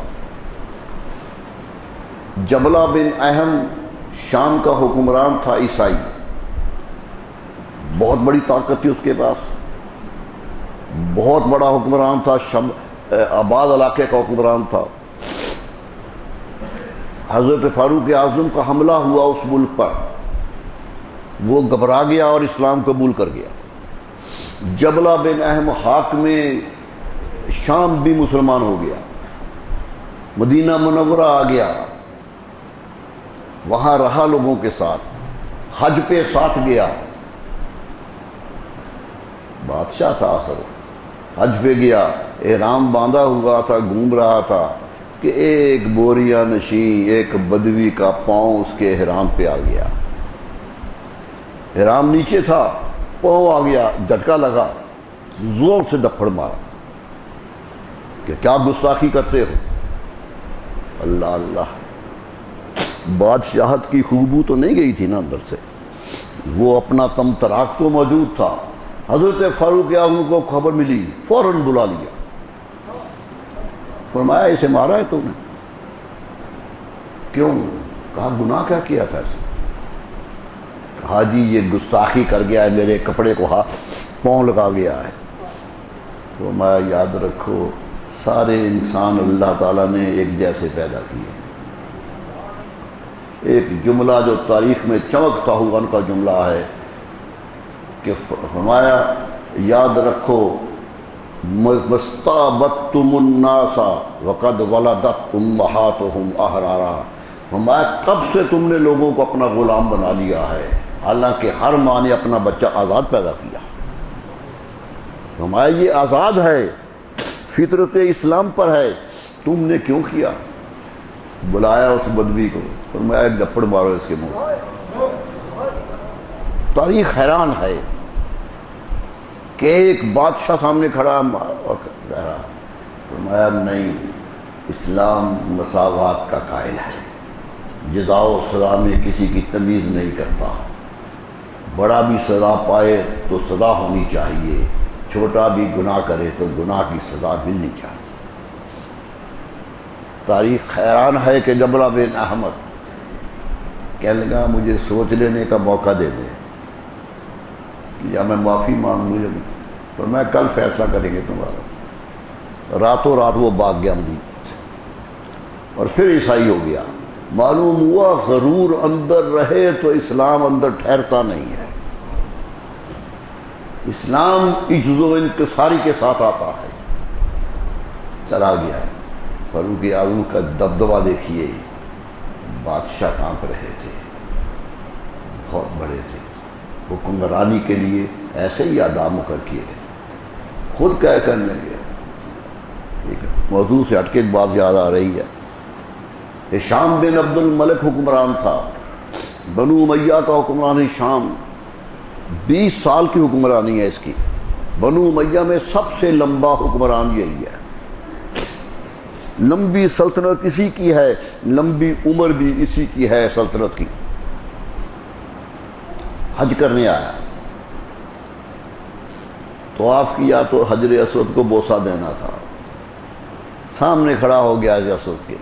جبلہ بن اہم شام کا حکمران تھا, عیسائی, بہت بڑی طاقت تھی اس کے پاس, بہت بڑا حکمران تھا, آباد علاقے کا حکمران تھا. حضرت فاروق اعظم کا حملہ ہوا اس ملک پر, وہ گھبرا گیا اور اسلام قبول کر گیا. جبلہ بن اہم حاکم شام بھی مسلمان ہو گیا, مدینہ منورہ آ گیا, وہاں رہا لوگوں کے ساتھ, حج پہ ساتھ گیا. بادشاہ تھا آخر, حج پہ گیا, احرام باندھا ہوا تھا, گھوم رہا تھا کہ ایک بوریا نشین, ایک بدوی کا پاؤں اس کے احرام پہ آ گیا. احرام نیچے تھا, پاؤں آ گیا, جھٹکا لگا, زور سے دپڑ مارا کہ کیا گستاخی کرتے ہو. اللہ اللہ. بادشاہت کی خوشبو تو نہیں گئی تھی نا اندر سے, وہ اپنا تم تراک تو موجود تھا. حضرت فاروق اعظم کو خبر ملی, فوراً بلا لیا, فرمایا اسے مارا ہے تو نے؟ کیوں؟ کہا گناہ کیا کیا تھا اسے؟ کہا جی یہ گستاخی کر گیا ہے, میرے کپڑے کو پاؤں لگا گیا ہے. فرمایا یاد رکھو سارے انسان اللہ تعالیٰ نے ایک جیسے پیدا کیے. ایک جملہ جو تاریخ میں چمکتا ہوا ان کا جملہ ہے کہ فرمایا یاد رکھو مستعبدتم الناس وقد ولدت امہاتہم احرارا. فرمایا کب سے تم نے لوگوں کو اپنا غلام بنا لیا ہے, حالانکہ ہر ماں نے اپنا بچہ آزاد پیدا کیا. فرمایا یہ آزاد ہے. فطرت اسلام پر ہے، تم نے کیوں کیا؟ بلایا اس بدوی کو، فرمایا ایک گپڑ مارو اس کے منہ۔ تاریخ حیران ہے کہ ایک بادشاہ سامنے کھڑا اور کہہ رہا، فرمایا نہیں، اسلام مساوات کا قائل ہے، جزا و سزا میں کسی کی تمیز نہیں کرتا، بڑا بھی سزا پائے تو سزا ہونی چاہیے، چھوٹا بھی گناہ کرے تو گناہ کی سزا ملنی چاہیے۔ تاریخ حیران ہے کہ جبلہ بن احمد کہنے لگا مجھے سوچ لینے کا موقع دے دے، یا میں معافی مانگوں، تو میں کل فیصلہ کریں گے تمہارا۔ راتوں رات وہ بھاگ گیا مدینہ سے اور پھر عیسائی ہو گیا۔ معلوم ہوا غرور اندر رہے تو اسلام اندر ٹھہرتا نہیں ہے، اسلام عجز و انکساری کے ساتھ آتا ہے۔ چلا گیا ہے۔ فاروق اعظم کا دبدبہ دیکھیے، بادشاہ کانپ رہے تھے، بہت بڑے تھے، حکمرانی کے لیے ایسے ہی آداب مقرر کیے گئے۔ خود کہہ کرنے گیا، ایک موضوع سے ہٹ کے ایک بات یاد آ رہی ہے، شام بن عبد الملک حکمران تھا، بنو امیہ کا حکمران شام، 20 سال کی حکمرانی ہے اس کی۔ بنو امیہ میں سب سے لمبا حکمران یہی ہے، لمبی سلطنت اسی کی ہے، لمبی عمر بھی اسی کی ہے سلطنت کی۔ حج کرنے آیا، طواف کیا تو حجر اسود کو بوسہ دینا تھا، سامنے کھڑا ہو گیا حجر اسود کے،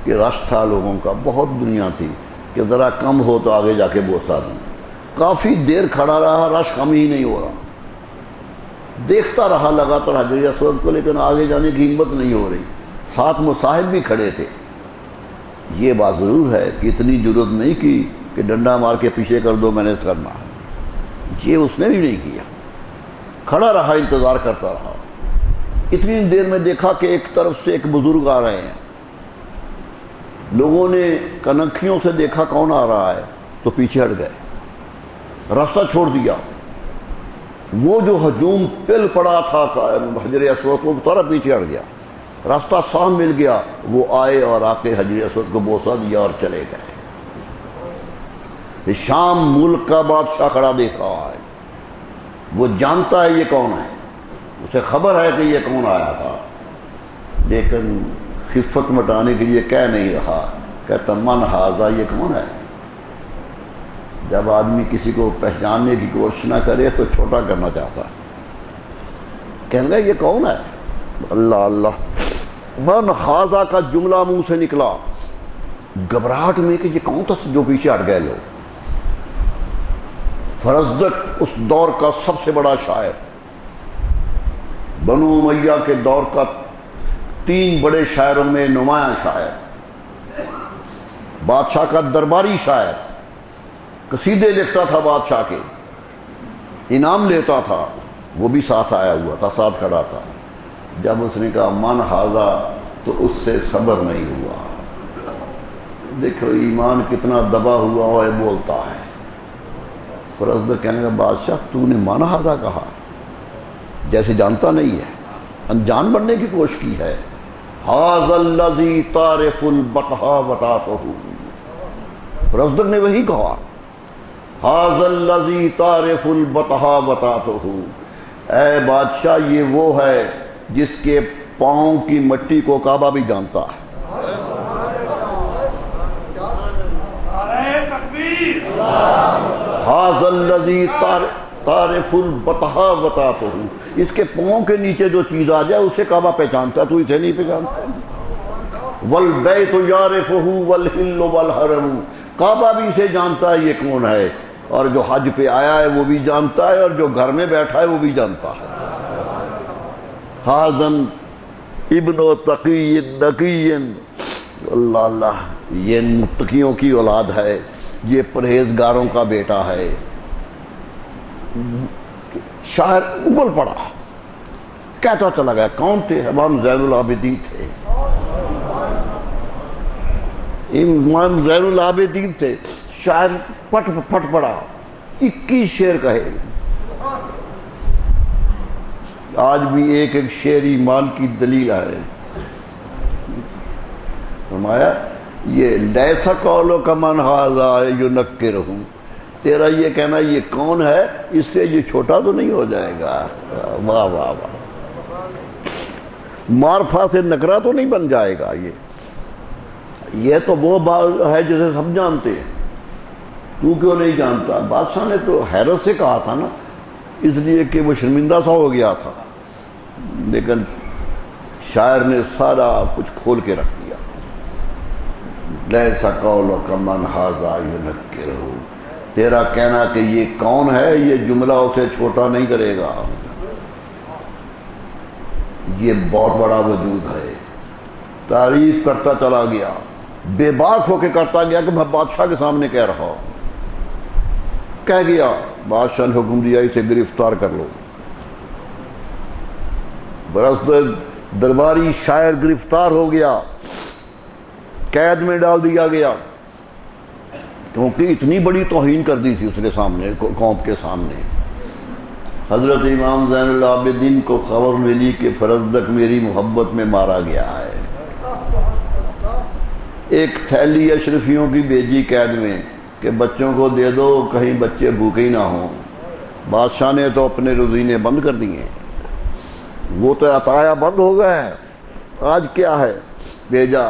کہ رش تھا لوگوں کا، بہت دنیا تھی، کہ ذرا کم ہو تو آگے جا کے بوسہ دوں۔ کافی دیر کھڑا رہا، رش کم ہی نہیں ہو رہا، دیکھتا رہا لگاتار حجر اسود کو، لیکن آگے جانے کی ہمت نہیں ہو رہی۔ ساتھ مصاحب بھی کھڑے تھے۔ یہ بات ضرور ہے کہ اتنی جرت نہیں کی کہ ڈنڈا مار کے پیچھے کر دو، میں نے کرنا ہے، یہ اس نے بھی نہیں کیا، کھڑا رہا، انتظار کرتا رہا۔ اتنی دیر میں دیکھا کہ ایک طرف سے ایک بزرگ آ رہے ہیں، لوگوں نے کنکھیوں سے دیکھا کون آ رہا ہے تو پیچھے ہٹ گئے، راستہ چھوڑ دیا۔ وہ جو ہجوم پل پڑا تھا حجر اسود کو، سارا پیچھے ہٹ گیا، راستہ صاف مل گیا۔ وہ آئے اور آ کے حجر اسود کو بوسہ دیا اور چلے گئے۔ شام ملک کا بادشاہ کھڑا دیکھ رہا ہے، وہ جانتا ہے یہ کون ہے، اسے خبر ہے کہ یہ کون آیا تھا، لیکن خفت مٹانے کے لیے کہہ نہیں رہا، کہتا من ھذا، یہ کون ہے؟ جب آدمی کسی کو پہچاننے کی کوشش نہ کرے تو چھوٹا کرنا چاہتا ہے، کہنے گا یہ کون ہے؟ اللہ اللہ، من ھذا کا جملہ منہ سے نکلا، گھبراہٹ میں کہ یہ کون تھا جو پیچھے ہٹ گئے لوگ۔ فرزدق اس دور کا سب سے بڑا شاعر، بنو امیہ کے دور کا 3 بڑے شاعروں میں نمایاں شاعر، بادشاہ کا درباری شاعر، قصیدے لکھتا تھا بادشاہ کے، انعام لیتا تھا، وہ بھی ساتھ آیا ہوا تھا، ساتھ کھڑا تھا۔ جب اس نے کہا من ھذا تو اس سے صبر نہیں ہوا۔ دیکھو ایمان کتنا دبا ہوا ہے، بولتا ہے۔ فرزدق کہنے کا بادشاہ تو نے من ھذا کہا، جیسے جانتا نہیں ہے، انجان بننے کی کوشش کی ہے۔ ھذا الذی تعرف البطحا وطاطہ، فرزدق نے وہی کہا، ھذا الذی تعرف البطحا وطاطہ، اے بادشاہ یہ وہ ہے جس کے پاؤں کی مٹی کو کعبہ بھی جانتا ہے۔ ھذا الذی تعرف البطحا وطاطہ، اس کے پاؤں کے نیچے جو چیز آ جائے اسے کعبہ پہچانتا ہے، تو اسے نہیں پہچانتا۔ والبیت یعرفہ والحل والحرم، کعبہ بھی اسے جانتا ہے یہ کون ہے، اور جو حج پہ آیا ہے وہ بھی جانتا ہے، اور جو گھر میں بیٹھا ہے وہ بھی جانتا ہے۔ ھذا ابن تقی نقی، اللہ اللہ، یہ متقیوں کی اولاد ہے، یہ پرہیزگاروں کا بیٹا ہے۔ شاعر ابل پڑا، کہتا چلا گیا کون تھے؟ امام زین العابدین تھے، امام زین العابدین تھے۔ شاعر پٹ پڑا، 21 شعر کہے، آج بھی ایک ایک شعر ایمان کی دلیل ہے. فرمایا یہ لیسا قولو کمن ھذا ینکرہ، تیرا یہ کہنا یہ کون ہے، اس سے یہ چھوٹا تو نہیں ہو جائے گا. واہ واہ واہ، معرفہ سے نکرہ تو نہیں بن جائے گا. یہ تو وہ بات ہے جسے سب جانتے ہیں، تو کیوں نہیں جانتا؟ بادشاہ نے تو حیرت سے کہا تھا نا، اس لیے کہ وہ شرمندہ سا ہو گیا تھا، لیکن شاعر نے سارا کچھ کھول کے رکھ دیا. لیسا قولک من ھذا ینکرہ، تیرا کہنا کہ یہ کون ہے یہ جملہ اسے چھوٹا نہیں کرے گا. یہ بہت بڑا وجود ہے. تعریف کرتا چلا گیا، بے باک ہو کے کرتا گیا کہ میں بادشاہ کے سامنے کہہ رہا ہوں. کہہ گیا، بادشاہ نے حکم دیا اسے گرفتار کر لو. برس درباری شاعر گرفتار ہو گیا، قید میں ڈال دیا گیا، کیونکہ اتنی بڑی توہین کر دی تھی اس نے سامنے، قوم کے سامنے. حضرت امام زین العابدین کو خبر ملی کہ فرزدق میری محبت میں مارا گیا ہے. ایک تھیلی اشرفیوں کی بھیجی قید میں کہ بچوں کو دے دو، کہیں بچے بھوکے ہی نہ ہوں. بادشاہ نے تو اپنے روزینے بند کر دیے، وہ تو عطایا بند ہو گئے ہیں. آج کیا ہے؟ بھیجا،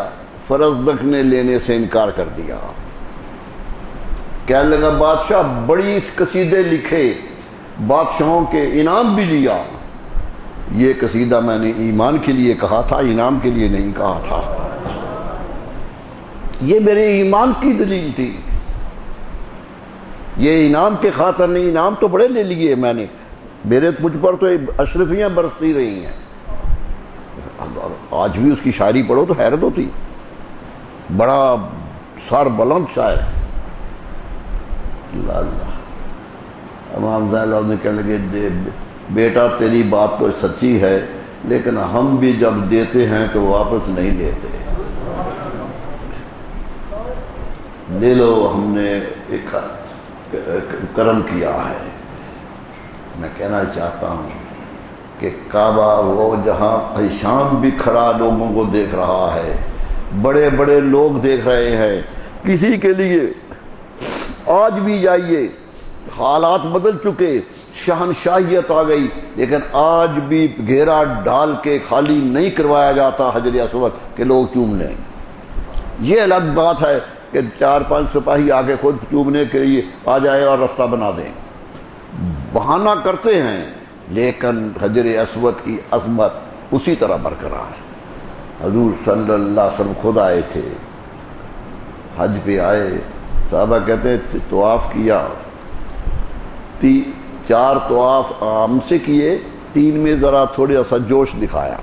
فرزدق نے لینے سے انکار کر دیا. کہنے لگا بادشاہ بڑی قصیدے لکھے، بادشاہوں کے انعام بھی لیا. یہ قصیدہ میں نے ایمان کے لیے کہا تھا، انعام کے لیے نہیں کہا تھا. یہ میرے ایمان کی دلیل تھی، یہ انعام کے خاطر نہیں. انعام تو بڑے لے لیے میں نے، مجھ پر تو اشرفیاں برستی رہی ہیں. آج بھی اس کی شاعری پڑھو تو حیرت ہوتی، بڑا سر بلند شاعر ہے. اللہ اللہ. امام زین اللہ نے کہنے لگے بیٹا تیری بات تو سچی ہے، لیکن ہم بھی جب دیتے ہیں تو واپس نہیں لیتے. لے لو، ہم نے ایک کرم کیا ہے. میں کہنا چاہتا ہوں کہ کعبہ وہ جہاں شام بھی کھڑا لوگوں کو دیکھ رہا ہے، بڑے بڑے لوگ دیکھ رہے ہیں. کسی کے لیے آج بھی جائیے، حالات بدل چکے، شہنشاہیت آ گئی، لیکن آج بھی گھیرا ڈال کے خالی نہیں کروایا جاتا حجر اسود کہ لوگ چوم لیں. یہ الگ بات ہے کہ 4-5 سپاہی آگے خود چومنے کے لیے آ جائے اور رستہ بنا دیں. بہانہ کرتے ہیں، لیکن حجر اسود کی عظمت اسی طرح برقرار ہے. حضور صلی اللہ علیہ وسلم خود آئے تھے، حج پہ آئے. صحابہ کہتے ہیں طواف کیا، 4 طواف عام سے کیے، 3 میں ذرا تھوڑا سا جوش دکھایا.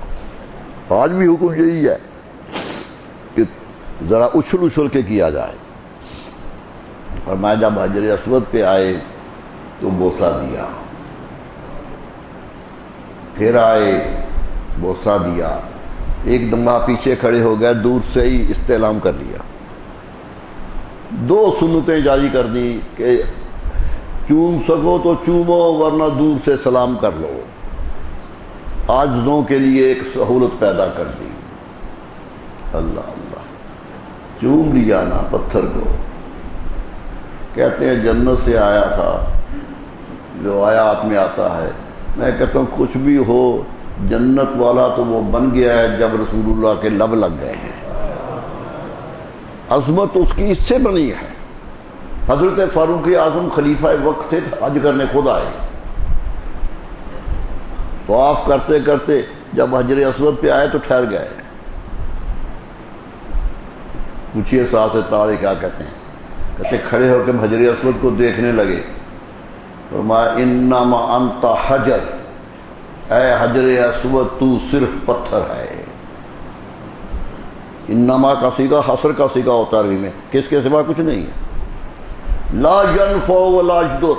آج بھی حکم یہی ہے کہ ذرا اچھل کے کیا جائے. اور میں جب حجر اسود پہ آئے تو بوسہ دیا، پھر آئے بوسہ دیا. ایک دمہ پیچھے کھڑے ہو گئے، دور سے ہی استعلام کر لیا. 2 سنتیں جاری کر دی کہ چوم سکو تو چومو ورنہ دور سے سلام کر لو. عاجزوں کے لیے ایک سہولت پیدا کر دی. اللہ اللہ. چوم لیا نا پتھر کو. کہتے ہیں جنت سے آیا تھا، جو آیات میں آتا ہے. میں کہتا ہوں کچھ بھی ہو، جنت والا تو وہ بن گیا ہے جب رسول اللہ کے لب لگ گئے ہیں. عظمت اس کی اس سے بنی ہے. حضرت فاروق اعظم خلیفہ وقت تھے، حج کرنے خود آئے. طواف کرتے کرتے جب حجر اسود پہ آئے تو ٹھہر گئے. پوچھئے ساتھ تاڑے کیا کہتے ہیں؟ کہتے کھڑے ہو کے حجر اسود کو دیکھنے لگے. فرمایا انما انت حجر، اے حجر اسود تو صرف پتھر ہے. انما کا سیگا حصر کا سیگا ہوتا ہے عربی میں، کس کے سوا کچھ نہیں ہے. لا ینفع ولا یضر،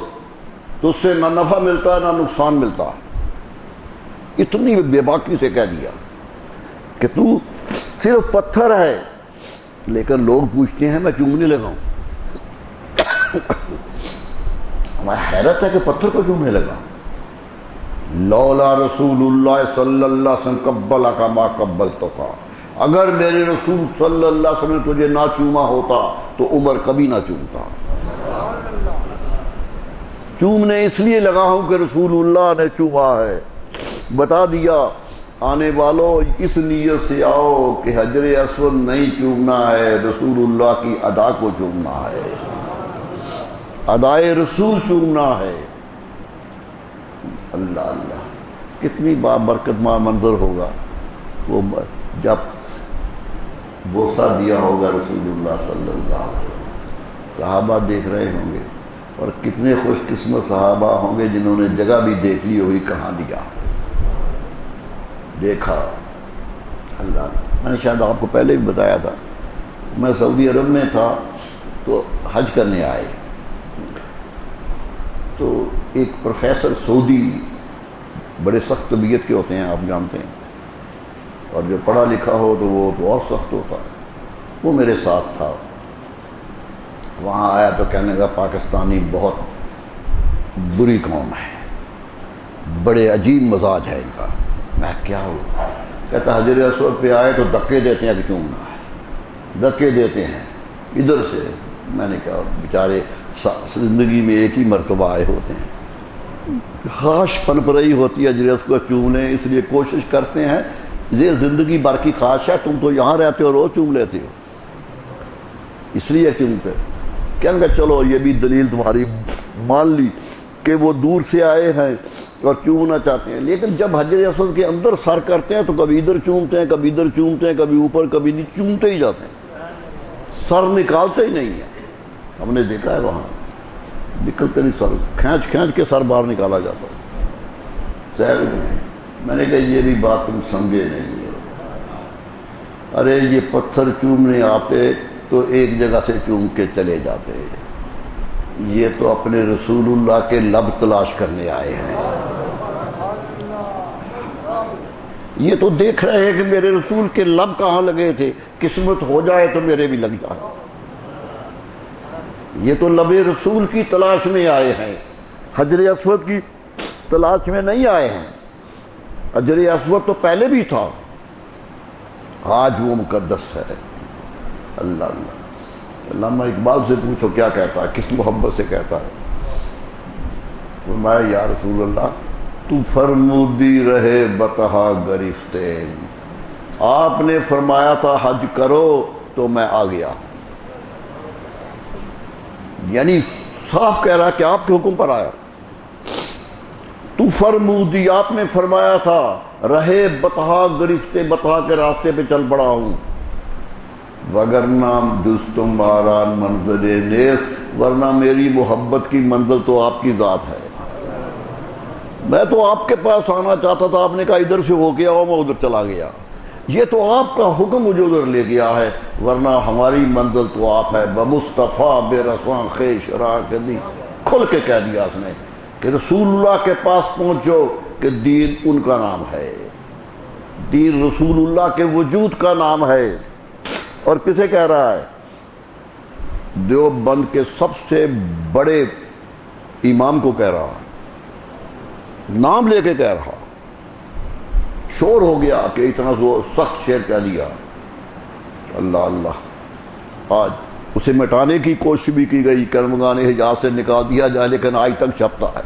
تو اس سے نہ نفع ملتا ہے نہ نقصان ملتا ہے. اتنی بے باکی سے کہہ دیا کہ تو صرف پتھر ہے. لیکن لوگ پوچھتے ہیں میں چومنے لگا ہوں. ہمیں حیرت ہے کہ پتھر کو چومنے لگا. لولا رسول اللہ صلی اللہ علیہ وسلم قبلک ما قبلتک، اگر میرے رسول صلی اللہ علیہ وسلم نے تجھے نہ چوما ہوتا تو عمر کبھی نہ چومتا۔ چومنے اس لیے لگا ہوں کہ رسول اللہ نے چوما ہے، بتا دیا آنے والوں اس نیت سے آؤ کہ حجر اسود نہیں چومنا ہے، رسول اللہ کی ادا کو چومنا ہے، ادائے رسول چومنا ہے۔ اللہ اللہ، کتنی بابرکت منظر ہوگا وہ جب بوسہ دیا ہوگا رسول اللہ صلی اللہ علیہ وسلم، صحابہ دیکھ رہے ہوں گے، اور کتنے خوش قسمت صحابہ ہوں گے جنہوں نے جگہ بھی دیکھ لی ہوئی کہاں دیا، دیکھا۔ اللہ، میں نے شاید آپ کو پہلے بھی بتایا تھا، میں سعودی عرب میں تھا تو حج کرنے آئے، تو ایک پروفیسر سعودی، بڑے سخت طبیعت کے ہوتے ہیں آپ جانتے ہیں، اور جو پڑھا لکھا ہو تو وہ تو اور سخت ہوتا ہے، وہ میرے ساتھ تھا۔ وہاں آیا تو کہنے لگا پاکستانی بہت بری قوم ہے، بڑے عجیب مزاج ہے ان کا۔ میں کیا ہو؟ کہتا حجر اسود پہ آئے تو دھکے دیتے ہیں کہ چومنا ہے، دھکے دیتے ہیں ادھر سے۔ میں نے کہا بیچارے زندگی میں ایک ہی مرتبہ آئے ہوتے ہیں، خواہش پنپ رہی ہوتی ہے حجر اسود کو چومنے، اس لیے کوشش کرتے ہیں، یہ زندگی بھر کی خواہش ہے، تم تو یہاں رہتے ہو روز چوم لیتے ہو، اس لیے چومتے۔ کہنے کا چلو یہ بھی دلیل تمہاری مان لی کہ وہ دور سے آئے ہیں اور چومنا چاہتے ہیں، لیکن جب حجر اسود کے اندر سر کرتے ہیں تو کبھی ادھر چومتے ہیں، کبھی ادھر چومتے ہیں، کبھی اوپر کبھی نہیں، چومتے ہی جاتے ہیں، سر نکالتے ہی نہیں ہیں۔ ہم نے دیکھا ہے وہاں نکلتے نہیں، سر کھینچ کھینچ کے سر باہر نکالا جاتا ہے۔ میں نے کہا یہ بھی بات تم سمجھے نہیں ہے، ارے یہ پتھر چومنے آتے تو ایک جگہ سے چوم کے چلے جاتے، یہ تو اپنے رسول اللہ کے لب تلاش کرنے آئے ہیں، یہ تو دیکھ رہے ہیں کہ میرے رسول کے لب کہاں لگے تھے، قسمت ہو جائے تو میرے بھی لگ جائے، یہ تو لب رسول کی تلاش میں آئے ہیں، حجر اسود کی تلاش میں نہیں آئے ہیں۔ حجر اسود تو پہلے بھی تھا، آج وہ مقدس ہے۔ اللہ اللہ، علامہ اقبال سے پوچھو کیا کہتا ہے، کس محبت سے کہتا ہے؟ فرمایا یا رسول اللہ تو فرمودی رہے بتہا گرفتین، آپ نے فرمایا تھا حج کرو تو میں آ گیا، یعنی صاف کہہ رہا کہ آپ کے حکم پر آیا۔ تو فرمودی، آپ نے فرمایا تھا، رہے بتہا گرفتے، بتہا کے راستے پہ چل پڑا ہوں، وگرنہ جز تمہاران منزل نیس، ورنہ میری محبت کی منزل تو آپ کی ذات ہے، میں تو آپ کے پاس آنا چاہتا تھا، آپ نے کہا ادھر سے ہو کے آؤ، میں ادھر چلا گیا، یہ تو آپ کا حکم مجھے ادھر لے گیا ہے، ورنہ ہماری منزل تو آپ ہے۔ بمصطفیٰ بے رسوان خیش راکدی، کھل کے کہہ دیا اس نے کہ رسول اللہ کے پاس پہنچو کہ دین ان کا نام ہے، دین رسول اللہ کے وجود کا نام ہے۔ اور کسے کہہ رہا ہے؟ دیوبند کے سب سے بڑے امام کو کہہ رہا، نام لے کے کہہ رہا، شور ہو گیا کہ اتنا سخت شعر کہہ دیا۔ اللہ اللہ، آج اسے مٹانے کی کوشش بھی کی گئی، کرمگان حجاز سے نکال دیا جائے، لیکن آج تک چھپتا ہے۔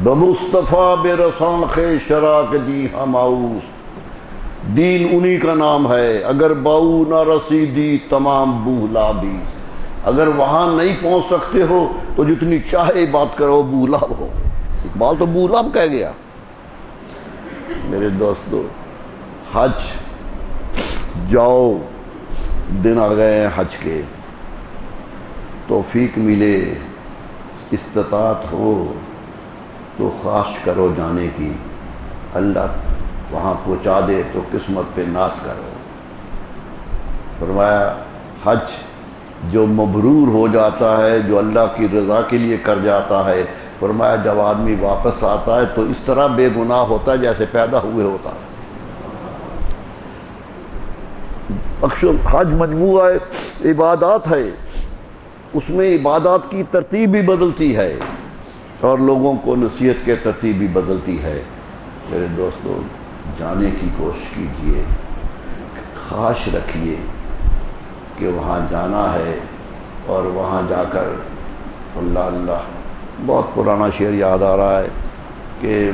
بمصطفیٰ بے رسان خیش شراک دی ہماؤس، دین انہی کا نام ہے، اگر باؤ نہ رسیدی تمام بولا بھی، اگر وہاں نہیں پہنچ سکتے ہو تو جتنی چاہے بات کرو بولا ہو۔ اقبال تو بولا کہہ گیا۔ میرے دوستو، حج جاؤ، دن آ گئے ہیں حج کے، توفیق ملے، استطاعت ہو تو خواہش کرو جانے کی، اللہ وہاں پہنچا دے تو قسمت پہ ناز کرو۔ فرمایا حج جو مبرور ہو جاتا ہے، جو اللہ کی رضا کے لیے کر جاتا ہے، فرمایا جب آدمی واپس آتا ہے تو اس طرح بے گناہ ہوتا ہے جیسے پیدا ہوئے ہوتا ہے۔ اکثر حج مجموعہ عبادات ہے، اس میں عبادات کی ترتیب بھی بدلتی ہے۔ اور لوگوں کو نصیحت کے ترتیب بھی بدلتی ہے۔ میرے دوستو، جانے کی کوشش کیجئے، خواہش رکھیے کہ وہاں جانا ہے، اور وہاں جا کر اللہ اللہ، بہت پرانا شعر یاد آ رہا ہے کہ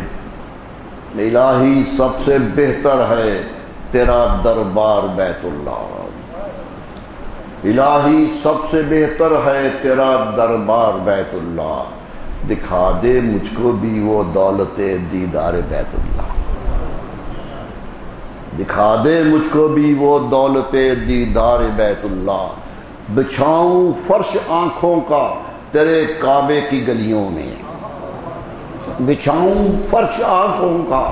الہی سب سے بہتر ہے تیرا دربار بیت اللہ، الہی سب سے بہتر ہے تیرا دربار بیت اللہ، دکھا دے مجھ کو بھی وہ دولت دیدار بیت اللہ، دکھا دے مجھ کو بھی وہ دولت دیدار بیت اللہ، بچھاؤں فرش آنکھوں کا تیرے کعبے کی گلیوں میں، بچھاؤں فرش آنکھوں کا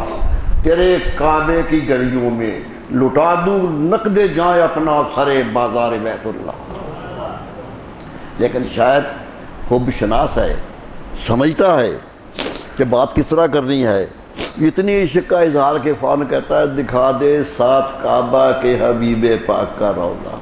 تیرے کعبے کی گلیوں میں، لٹا دوں نقد جائے اپنا سرے بازار بیت اللہ۔ لیکن شاید خوب شناس ہے، سمجھتا ہے کہ بات کس طرح کرنی ہے، اتنی عشق کا اظہار کے فوراً کہتا ہے دکھا دے ساتھ کعبہ کے حبیب پاک کا روضہ،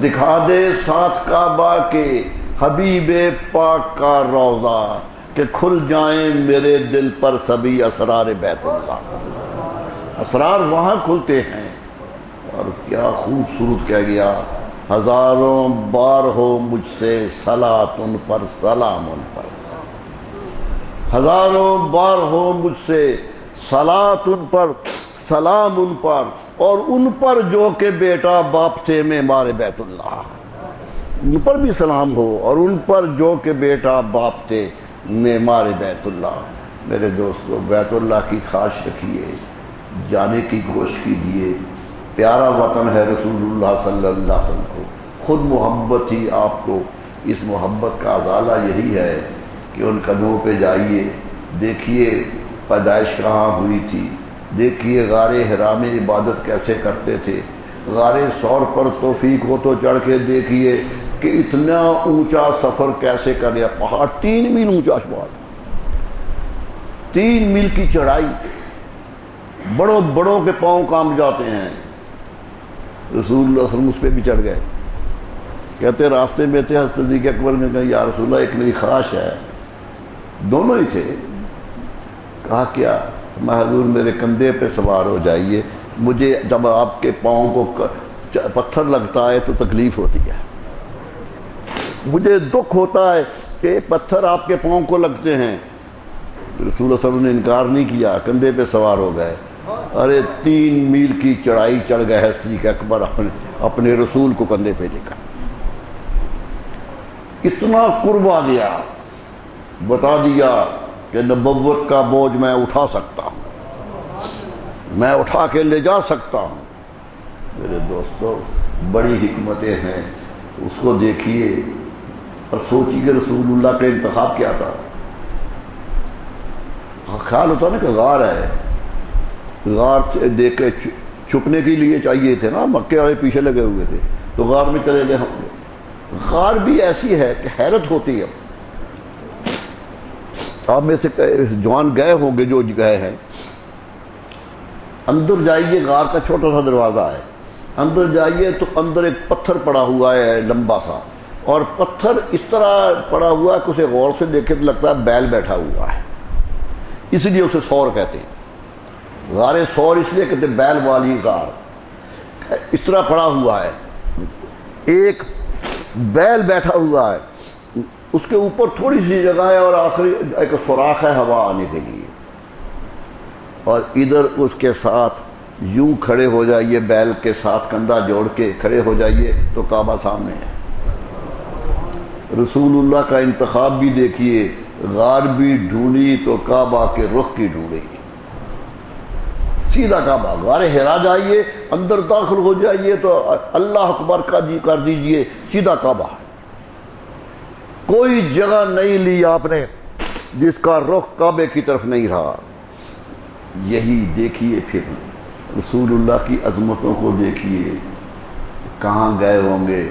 دکھا دے ساتھ کعبہ کے حبیب پاک کا روضہ، کہ کھل جائیں میرے دل پر سبھی اسرار بیت اللہ، اسرار وہاں کھلتے ہیں۔ اور کیا خوبصورت کہہ گیا، ہزاروں بار ہو مجھ سے صلاۃ ان پر سلام ان پر، ہزاروں بار ہو مجھ سے صلاۃ ان پر سلام ان پر، اور ان پر جو کہ بیٹا باپ تھے معمار بیت اللہ، ان پر بھی سلام ہو، اور ان پر جو کہ بیٹا باپ تھے معمار بیت اللہ۔ میرے دوستو، بیت اللہ کی خواہش رکھیے، جانے کی کوشش کیجیے، پیارا وطن ہے رسول اللہ صلی اللہ علیہ وسلم کو، خود محبت ہی آپ کو، اس محبت کا ازالہ یہی ہے کہ ان قدموں پہ جائیے، دیکھیے پیدائش کہاں ہوئی تھی، دیکھیے غار حرا میں عبادت کیسے کرتے تھے، غار ثور پر توفیق ہو تو چڑھ کے دیکھیے کہ اتنا اونچا سفر کیسے کر لیا، پہاڑ 3 میل اونچا شمار، 3 میل کی چڑھائی، بڑوں بڑوں کے پاؤں کام جاتے ہیں، رسول اللہ صلی اللہ علیہ وسلم اس پہ بھی چڑھ گئے، کہتے راستے میں تھے، حضرت صدیق اکبر نے کہا یا رسول اللہ ایک میری خواہش ہے، دونوں ہی تھے، کہا کیا؟ میں حضور میرے کندھے پہ سوار ہو جائیے، مجھے جب آپ کے پاؤں کو پتھر لگتا ہے تو تکلیف ہوتی ہے، مجھے دکھ ہوتا ہے کہ پتھر آپ کے پاؤں کو لگتے ہیں۔ رسول اللہ صلی اللہ علیہ وسلم نے انکار نہیں کیا، کندھے پہ سوار ہو گئے، ارے 3 میل کی چڑھائی چڑھ گئے ہے صدیق اکبر اپنے رسول کو کندھے پہ لے کر، اتنا قرب آ گیا، بتا دیا کہ نبوت کا بوجھ میں اٹھا سکتا ہوں، میں اٹھا کے لے جا سکتا ہوں۔ میرے دوستو، بڑی حکمتیں ہیں، اس کو دیکھیے اور سوچیے کہ رسول اللہ کا انتخاب کیا تھا۔ خیال ہوتا نا کہ غار ہے، غار دیکھ کے چھپنے کے لیے چاہیے تھے نا، مکے والے پیچھے لگے ہوئے تھے تو غار میں چلے گئے ہم لوگ۔ غار بھی ایسی ہے کہ حیرت ہوتی ہے، آپ میں سے جوان گئے ہوں گے جو گئے ہیں، اندر جائیے، غار کا چھوٹا سا دروازہ ہے، اندر جائیے تو اندر ایک پتھر پڑا ہوا ہے لمبا سا، اور پتھر اس طرح پڑا ہوا ہے کہ اسے غور سے دیکھے تو لگتا ہے بیل بیٹھا ہوا ہے، اس لیے اسے سور کہتے ہیں، غار سور اس لیے کہتے ہیں بیل والی غار، اس طرح پڑا ہوا ہے، ایک بیل بیٹھا ہوا ہے، اس کے اوپر تھوڑی سی جگہ ہے اور آخری ایک سوراخ ہے ہوا آنے کے لیے، اور ادھر اس کے ساتھ یوں کھڑے ہو جائیے، بیل کے ساتھ کندھا جوڑ کے کھڑے ہو جائیے تو کعبہ سامنے ہے۔ رسول اللہ کا انتخاب بھی دیکھیے، غار بھی ڈھونڈی تو کعبہ کے رخ کی ڈھونڈی، سیدھا کعبہ، غار حرا جائیے، اندر داخل ہو جائیے تو اللہ اکبر کا جی کر دیجئے، سیدھا کعبہ، کوئی جگہ نہیں لی آپ نے جس کا رخ کعبے کی طرف نہیں رہا۔ یہی دیکھیے، پھر رسول اللہ کی عظمتوں کو دیکھیے، کہاں گئے ہوں گے،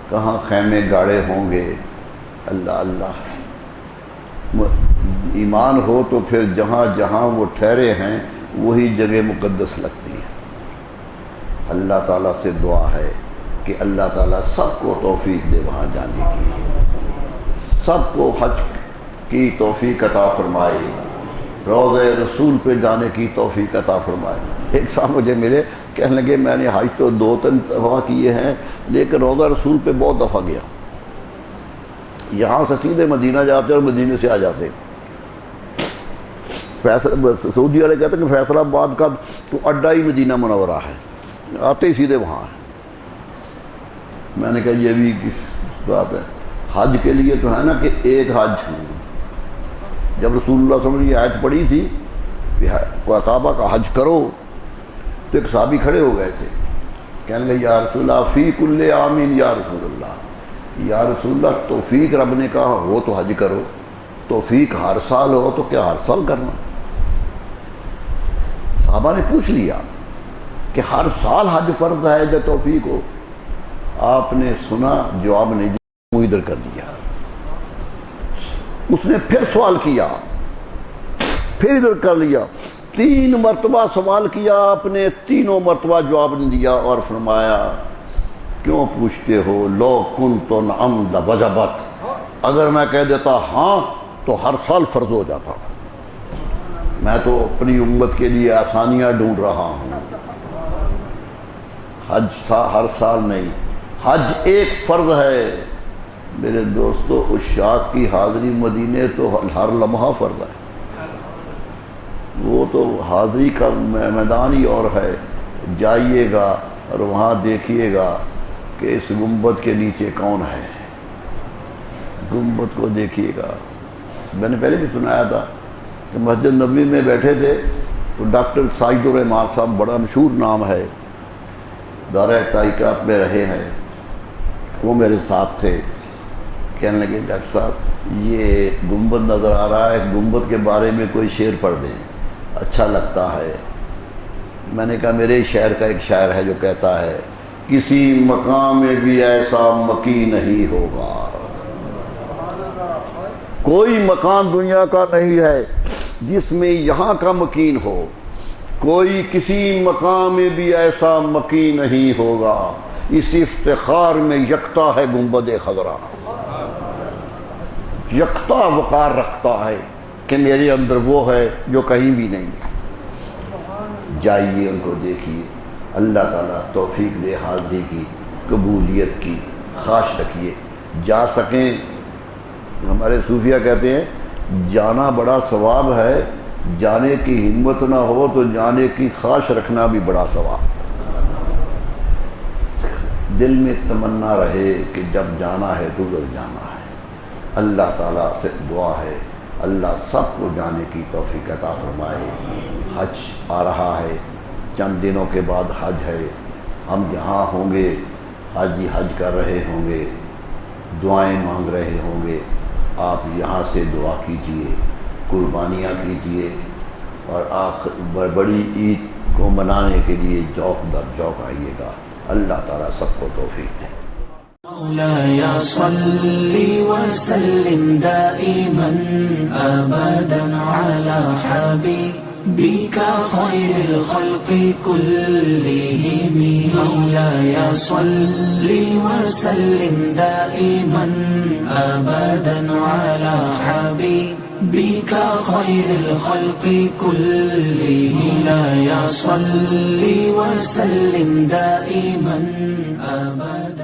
کہاں خیمے گاڑے ہوں گے، اللہ اللہ۔ ایمان ہو تو پھر جہاں جہاں وہ ٹھہرے ہیں وہی جگہ مقدس لگتی ہے۔ اللہ تعالیٰ سے دعا ہے کہ اللہ تعالیٰ سب کو توفیق دے وہاں جانے کی، سب کو حج کی توفیق عطا فرمائے، روضہ رسول پہ جانے کی توفیق عطا فرمائے۔ ایک صاحب مجھے ملے، کہنے لگے میں نے حج تو 2-3 دفعہ کیے ہیں لیکن روضہ رسول پہ بہت دفعہ گیا، یہاں سے سیدھے مدینہ جاتے اور مدینے سے آ جاتے۔ سعودی والے کہتے ہیں کہ فیصل آباد کا تو اڈا ہی مدینہ منورہ ہے، آتے ہی سیدھے وہاں ہے۔ میں نے کہا یہ بھی کس بات ہے، حج کے لیے تو ہے نا کہ ایک حج، جب رسول اللہ صلی اللہ علیہ وسلم نے یہ آیت پڑھی تھی کہ کعبہ کا حج کرو تو ایک صحابی کھڑے ہو گئے تھے، کہنے لگے یا رسول اللہ فی کل عامین یا رسول اللہ، یا رسول اللہ توفیق رب نے کہا ہو تو حج کرو، توفیق ہر سال ہو تو کیا ہر سال کرنا؟ صحابہ نے پوچھ لیا کہ ہر سال حج فرض ہے جب توفیق ہو؟ آپ نے سنا، جواب نہیں دیا، منہ ادھر کر دیا۔ اس نے پھر سوال کیا، پھر ادھر کر لیا، 3 مرتبہ سوال کیا، آپ نے 3 مرتبہ جواب نہیں دیا اور فرمایا کیوں پوچھتے ہو، لو کنت نعم لوجبت، اگر میں کہہ دیتا ہاں تو ہر سال فرض ہو جاتا، میں تو اپنی امت کے لیے آسانیاں ڈھونڈ رہا ہوں، حج ہر سال نہیں، حج ایک فرض ہے میرے دوستو۔ عشاق کی حاضری مدینے تو ہر لمحہ فرض ہے، وہ تو حاضری کا میدان ہی اور ہے، جائیے گا اور وہاں دیکھیے گا کہ اس گنبد کے نیچے کون ہے، گنبد کو دیکھیے گا۔ میں نے پہلے بھی سنایا تھا کہ مسجد نبوی میں بیٹھے تھے تو ڈاکٹر ساجد الرحمان صاحب، بڑا مشہور نام ہے، دارہ تحقیقات میں رہے ہیں، وہ میرے ساتھ تھے، کہنے لگے ڈاکٹر صاحب یہ گنبد نظر آ رہا ہے، گنبد کے بارے میں کوئی شعر پڑھ دیں، اچھا لگتا ہے۔ میں نے کہا میرے شعر کا ایک شاعر ہے جو کہتا ہے کسی مقام میں بھی ایسا مکی نہیں ہوگا، کوئی مکان دنیا کا نہیں ہے جس میں یہاں کا مکین ہو، کوئی کسی مقام میں بھی ایسا مکین نہیں ہوگا، اس افتخار میں یکتا ہے گنبد خضرا، یکتا وقار رکھتا ہے کہ میرے اندر وہ ہے جو کہیں بھی نہیں ہے۔ جائیے ان کو دیکھیے، اللہ تعالیٰ توفیق دے حاضری کی، قبولیت کی، خواہش رکھیے، جا سکیں۔ ہمارے صوفیہ کہتے ہیں جانا بڑا ثواب ہے، جانے کی ہمت نہ ہو تو جانے کی خواہش رکھنا بھی بڑا ثواب۔ دل میں تمنا رہے کہ جب جانا ہے تو ادھر جانا ہے۔ اللہ تعالیٰ سے دعا ہے اللہ سب کو جانے کی توفیق عطا فرمائے۔ حج آ رہا ہے، چند دنوں کے بعد حج ہے، ہم یہاں ہوں گے، حاجی حج کر رہے ہوں گے، دعائیں مانگ رہے ہوں گے، آپ یہاں سے دعا کیجئے، قربانیاں کیجئے، اور بڑی عید کو منانے کے لیے جوق در جوق آئیے گا۔ اللہ تعالیٰ سب کو توفیق دے۔
مولاي صل وسلم دائما أبدا على حبيبك خير الخلق كلهم، مولاي صل وسلم دائما أبدا على حبيبك خير الخلق كلهم، مولاي صل وسلم دائما أبدا